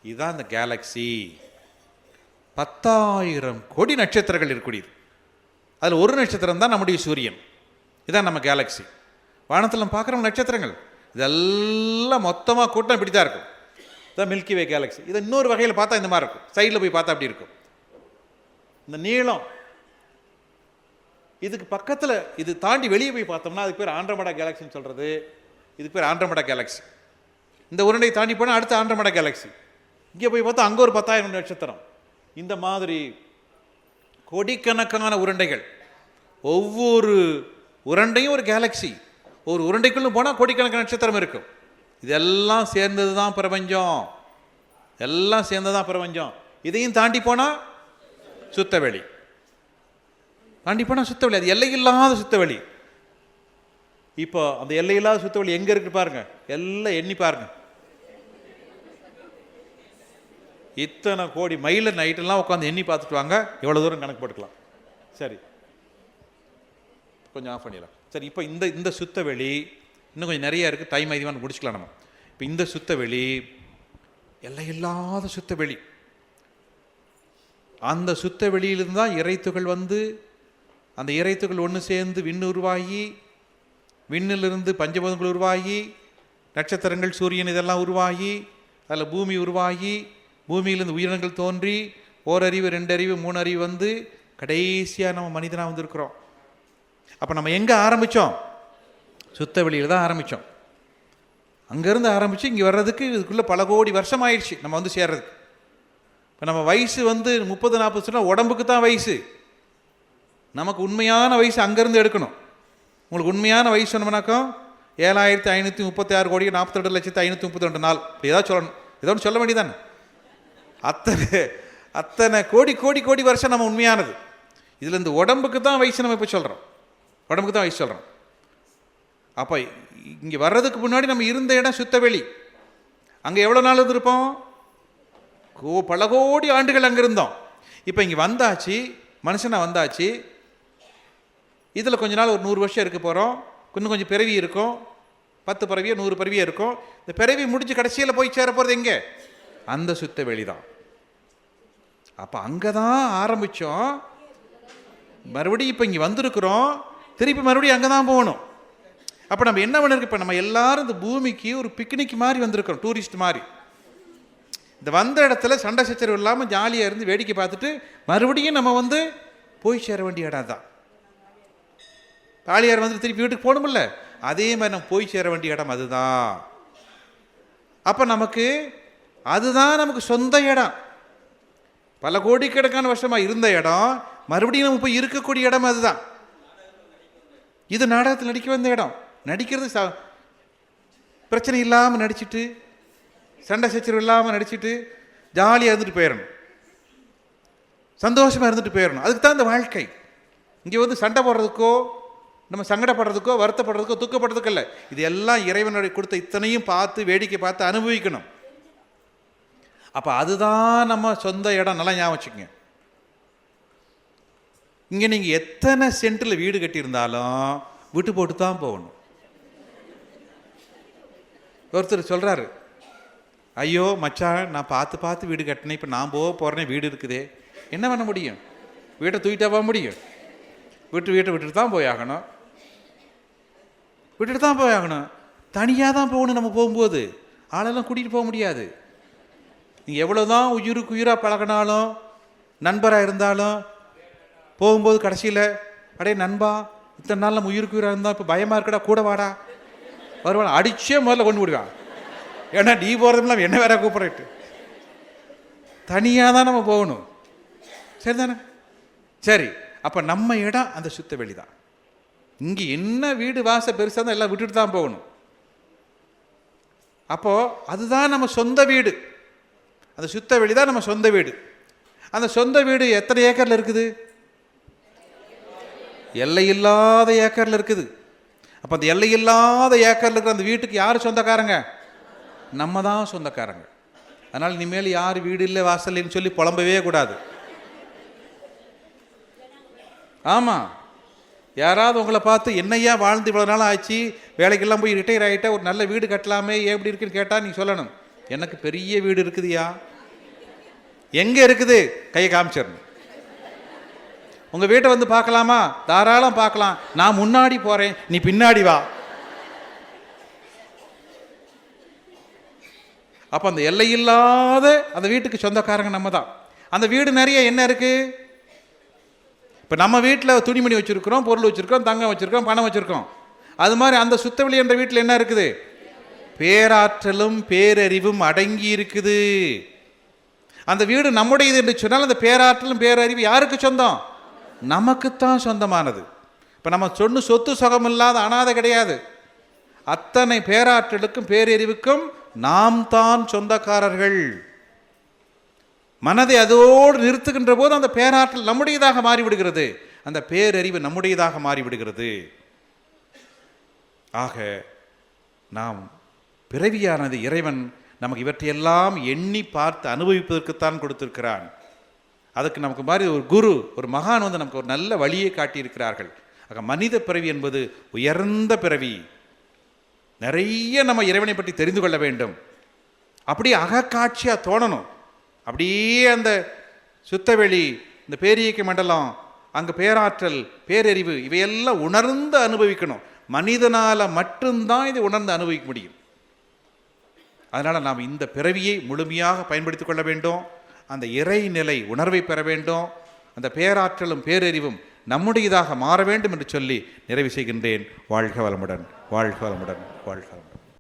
இதுதான் இந்த கேலக்ஸி. 10,000 கோடி நட்சத்திரங்கள் இருக்கக்கூடியது. அதில் ஒரு நட்சத்திரம் தான் நம்முடைய சூரியன். இதுதான் நம்ம கேலக்ஸி. வானத்தில் நம்ம பார்க்குற நட்சத்திரங்கள் இதெல்லாம் மொத்தமாக கூட்டம் இப்படி தான் இருக்கும். இதான் மில்கி வே கேலக்ஸி. இதை இன்னொரு வகையில் பார்த்தா இந்த மாதிரி இருக்கும், சைடில் போய் பார்த்தா அப்படி இருக்கும். இந்த நீளம் இதுக்கு பக்கத்தில், இது தாண்டி வெளியே போய் பார்த்தோம்னா அதுக்கு பேர் ஆண்ட்ரோமேடா கேலக்சின்னு சொல்கிறது. இதுக்கு பேர் ஆண்ட்ரோமேடா கேலக்ஸி. இந்த உருண்டை தாண்டி போனால் அடுத்து ஆண்ட்ரோமேடா கேலக்ஸி. இங்கே போய் பார்த்தா அங்கே ஒரு 10,000 நட்சத்திரம். இந்த மாதிரி கோடிக்கணக்கான உருண்டைகள். ஒவ்வொரு உருண்டையும் ஒரு கேலக்ஸி. ஒரு உருண்டைக்குள்ள போனால் கோடிக்கணக்கான நட்சத்திரம் இருக்கும். இதெல்லாம் சேர்ந்தது தான் பிரபஞ்சம். எல்லாம் சேர்ந்தது தான் பிரபஞ்சம். இதையும் தாண்டி போனால் சுத்தவெளி. தாண்டி போனால் சுத்தவெளி, அது எல்லையில்லாத சுத்தவெளி. இப்போ அந்த எல்லையில்லாத சுத்தவெளி எங்கே இருக்கு பாருங்க, எல்லாம் எண்ணி பாருங்க. இத்தனை கோடி மைல் நைட்டெல்லாம் உட்காந்து எண்ணி பார்த்துட்டு வாங்க, எவ்வளோ தூரம் கணக்கு போட்டுக்கலாம். சரி, கொஞ்சம் ஆஃப் பண்ணிடலாம். சரி, இப்போ இந்த சுத்த வெளி இன்னும் கொஞ்சம் நிறைய இருக்குது, டைம் அதிகமாக முடிச்சுக்கலாம் நம்ம. இப்போ இந்த சுத்த வெளி எல்லையில்லாத சுத்த வெளி. அந்த சுத்த வெளியிலிருந்து தான் இறைத்துகள் வந்து அந்த இறைத்துகள் ஒன்று சேர்ந்து விண்ணு உருவாகி, விண்ணிலிருந்து பஞ்சபூதங்கள் உருவாகி, நட்சத்திரங்கள் சூரியன் இதெல்லாம் உருவாகி, அதில் பூமி உருவாகி, பூமியிலிருந்து உயிரினங்கள் தோன்றி, ஓரறிவு 2 அறிவு 3 அறிவு வந்து கடைசியாக நம்ம மனிதனாக வந்திருக்கிறோம். அப்போ நம்ம எங்கே ஆரம்பித்தோம்? சுத்த வெளியில் தான் ஆரம்பித்தோம். அங்கேருந்து ஆரம்பித்து இங்கே வர்றதுக்கு இதுக்குள்ளே பல கோடி வருஷம் ஆயிடுச்சு நம்ம வந்து சேர்றதுக்கு. இப்போ நம்ம வயசு வந்து 30-40 சொன்னால் உடம்புக்கு தான் வயசு. நமக்கு உண்மையான வயசு அங்கேருந்து எடுக்கணும். உங்களுக்கு உண்மையான வயசு சொன்னோம்னாக்கா 7536 கோடி 42,532 நாள் இப்படி ஏதாவது சொல்லணும். ஏதோ ஒன்று சொல்ல வேண்டியதானே. அத்தனை கோடி கோடி கோடி வருஷம் நம்ம உண்மையானது. இதில் இந்த உடம்புக்கு தான் வயசு நம்ம இப்போ சொல்கிறோம். உடம்புக்கு தான் வயசு சொல்கிறோம். அப்போ இங்கே வர்றதுக்கு முன்னாடி நம்ம இருந்த இடம் சுத்தவெளி. அங்கே எவ்வளோ நாள் இருந்திருப்போம்? பல கோடி ஆண்டுகள் அங்கே இருந்தோம். இப்போ இங்கே வந்தாச்சு, மனுஷனாக வந்தாச்சு. இதில் கொஞ்ச நாள் ஒரு 100 வருஷம் இருக்க போகிறோம். இன்னும் கொஞ்சம் பிறவி இருக்கும், 10 பிறவியோ 100 பிறவியோ இருக்கும். இந்த பிறவி முடிஞ்சு கடைசியில் போய் சேர போகிறது எங்கே? அந்த சுத்த வெளி தான். அப்போ அங்கே தான் ஆரம்பித்தோம். மறுபடியும் இப்போ இங்கே வந்திருக்கிறோம், திருப்பி மறுபடியும் அங்கே தான் போகணும். அப்போ நம்ம என்ன பண்ணிருக்கு? இப்போ நம்ம எல்லாரும் இந்த பூமிக்கு ஒரு பிக்னிக் மாதிரி வந்திருக்கிறோம், டூரிஸ்ட் மாதிரி. இந்த வந்த இடத்துல சண்டை சச்சரவு இல்லாமல் ஜாலியாக இருந்து வேடிக்கை பார்த்துட்டு மறுபடியும் நம்ம வந்து போய் சேர வேண்டிய இடம் தான். தாலியார் வந்து திருப்பி வீட்டுக்கு போகணுமில்ல, அதே மாதிரி நம்ம போய் சேர வேண்டிய இடம் அதுதான். அப்போ நமக்கு அதுதான் நமக்கு சொந்த இடம். பல கோடிக்கணக்கான வருஷமாக இருந்த இடம், மறுபடியும் நம்ம போய் இருக்கக்கூடிய இடம் அதுதான். இது நாடகத்தில் நடிக்க வந்த இடம். நடிக்கிறது பிரச்சனை இல்லாமல் நடிச்சுட்டு, சண்டை சச்சரவு இல்லாமல் நடிச்சுட்டு ஜாலியாக இருந்துட்டு போயிடணும், சந்தோஷமாக இருந்துட்டு போயிடணும். அதுக்கு தான் இந்த வாழ்க்கை. இங்கே வந்து சண்டை போடுறதுக்கோ, நம்ம சங்கடப்படுறதுக்கோ, வருத்தப்படுறதுக்கோ, துக்கப்படுறதுக்கோ இல்லை. இது எல்லாம் இறைவனுடைய கொடுத்த இத்தனையும் பார்த்து வேடிக்கை பார்த்து அனுபவிக்கணும். அப்போ அதுதான் நம்ம சொந்த இடம். நல்லா ஞாபகம் வச்சுக்கோங்க. இங்கே நீங்கள் எத்தனை சென்ட்டில் வீடு கட்டியிருந்தாலும் விட்டு போட்டு தான் போகணும். ஒருத்தர் சொல்கிறாரு, ஐயோ மச்சான், நான் பார்த்து வீடு கட்டினேன், இப்போ நான் போகிறேனே வீடு இருக்குதே, என்ன பண்ண முடியும்? வீட்டை தூக்கிட்டா போக முடியும்? வீட்டை விட்டுட்டு தான் போயாகணும். விட்டுட்டு தான் போயாகணும். தனியாக தான் போகணும். நம்ம போகும்போது ஆளெல்லாம் கூட்டிகிட்டு போக முடியாது. நீங்கள் எவ்வளோ தான் உயிருக்கு உயிராக பழகினாலும், நண்பராக இருந்தாலும், போகும்போது கடைசியில் அடே நண்பா, இத்தனை நாள் நம்ம உயிருக்கு உயிராக இருந்தால் இப்போ பயமாக இருக்கடா, கூட வாடா, வருவான், அடிச்சே முதல்ல கொண்டு விடுவான். ஏன்னா நீ போகிறதுலாம் என்ன வேற கூப்பிட்றட்டு. தனியாக தான் நம்ம போகணும். சரிதானே? சரி, அப்போ நம்ம இடம் அந்த சுத்த வெளி தான். இங்கே என்ன வீடு வாசல் பெருசாக தான் எல்லாம் விட்டுட்டு தான் போகணும். அப்போது அதுதான் நம்ம சொந்த வீடு. அந்த சுத்த வெளி தான் நம்ம சொந்த வீடு. அந்த சொந்த வீடு எத்தனை ஏக்கரில் இருக்குது? எல்லையில்லாத ஏக்கரில் இருக்குது. அப்போ அந்த எல்லையில்லாத ஏக்கரில் இருக்கிற அந்த வீட்டுக்கு யார் சொந்தக்காரங்க? நம்ம தான் சொந்தக்காரங்க. அதனால் இனிமேல் யார் வீடு இல்லை வாசல் இல்லைன்னு சொல்லி புலம்பவே கூடாது. ஆமாம், யாராவது உங்களை பார்த்து என்னையா வாழ்ந்து இவ்வளோ நாள் ஆச்சு, வேலைக்கெல்லாம் போய் ரிட்டையர் ஆகிட்டா ஒரு நல்ல வீடு கட்டலாமே, எப்படி இருக்குன்னு கேட்டால் நீ சொல்லணும், எனக்கு பெரிய வீடு இருக்குதுயா. எங்கே இருக்குது? கையை காமிச்சிடணும். உங்கள் வீட்டை வந்து பார்க்கலாமா? தாராளம் பார்க்கலாம். நான் முன்னாடி போகிறேன், நீ பின்னாடி வா. அப்போ அந்த எல்லையில்லாத அந்த வீட்டுக்கு சொந்தக்காரங்க நம்ம தான். அந்த வீடு நிறைய என்ன இருக்குது? இப்போ நம்ம வீட்டில் துணிமணி வச்சுருக்கிறோம், பொருள் வச்சுருக்கோம், தங்கம் வச்சுருக்கோம், பணம் வச்சுருக்கோம். அது மாதிரி அந்த சுத்தவெளி என்ற வீட்டில் என்ன இருக்குது? பேராற்றலும் பேரறிவும் அடங்கி இருக்குது. அந்த வீடு நம்முடையது என்று சொன்னால் அந்த பேராற்றலும் பேரறிவு யாருக்கு சொந்தம்? நமக்குத்தான் சொந்தமானது. இப்போ நம்ம சொத்து சுகம் இல்லாத அனாதை கிடையாது. அத்தனை பேராற்றலுக்கும் பேரறிவுக்கும் நாம் தான் சொந்தக்காரர்கள். மனதை அதோடு நிறுத்துகின்ற போது அந்த பேராற்றல் நம்முடையதாக மாறிவிடுகிறது, அந்த பேரறிவு நம்முடையதாக மாறிவிடுகிறது. ஆக நாம் பிறவியானது இறைவன் நமக்கு இவற்றையெல்லாம் எண்ணி பார்த்து அனுபவிப்பதற்குத்தான் கொடுத்திருக்கிறான். அதுக்கு நமக்கு மாதிரி ஒரு குரு, ஒரு மகான் வந்து நமக்கு ஒரு நல்ல வழியை காட்டியிருக்கிறார்கள். ஆக மனித பிறவி என்பது உயர்ந்த பிறவி. நிறைய நம்ம இறைவனை பற்றி தெரிந்து கொள்ள வேண்டும். அப்படியே அகக்காட்சியாக தோணணும். அப்படியே அந்த சுத்தவெளி, இந்த பேரியக்க மண்டலம், அங்கே பேராற்றல், பேரறிவு, இவையெல்லாம் உணர்ந்து அனுபவிக்கணும். மனிதனால் மட்டும்தான் இதை உணர்ந்து அனுபவிக்க முடியும். அதனால் நாம் இந்த பிறவியை முழுமையாக பயன்படுத்திக் கொள்ள வேண்டும். அந்த இறைநிலை உணர்வை பெற வேண்டும். அந்த பேராற்றலும் பேரறிவும் நம்முடையதாக மாற வேண்டும் என்று சொல்லி நிறைவு செய்கின்றேன். வாழ்க வளமுடன், வாழ்க வளமுடன், வாழ்க வளமுடன்.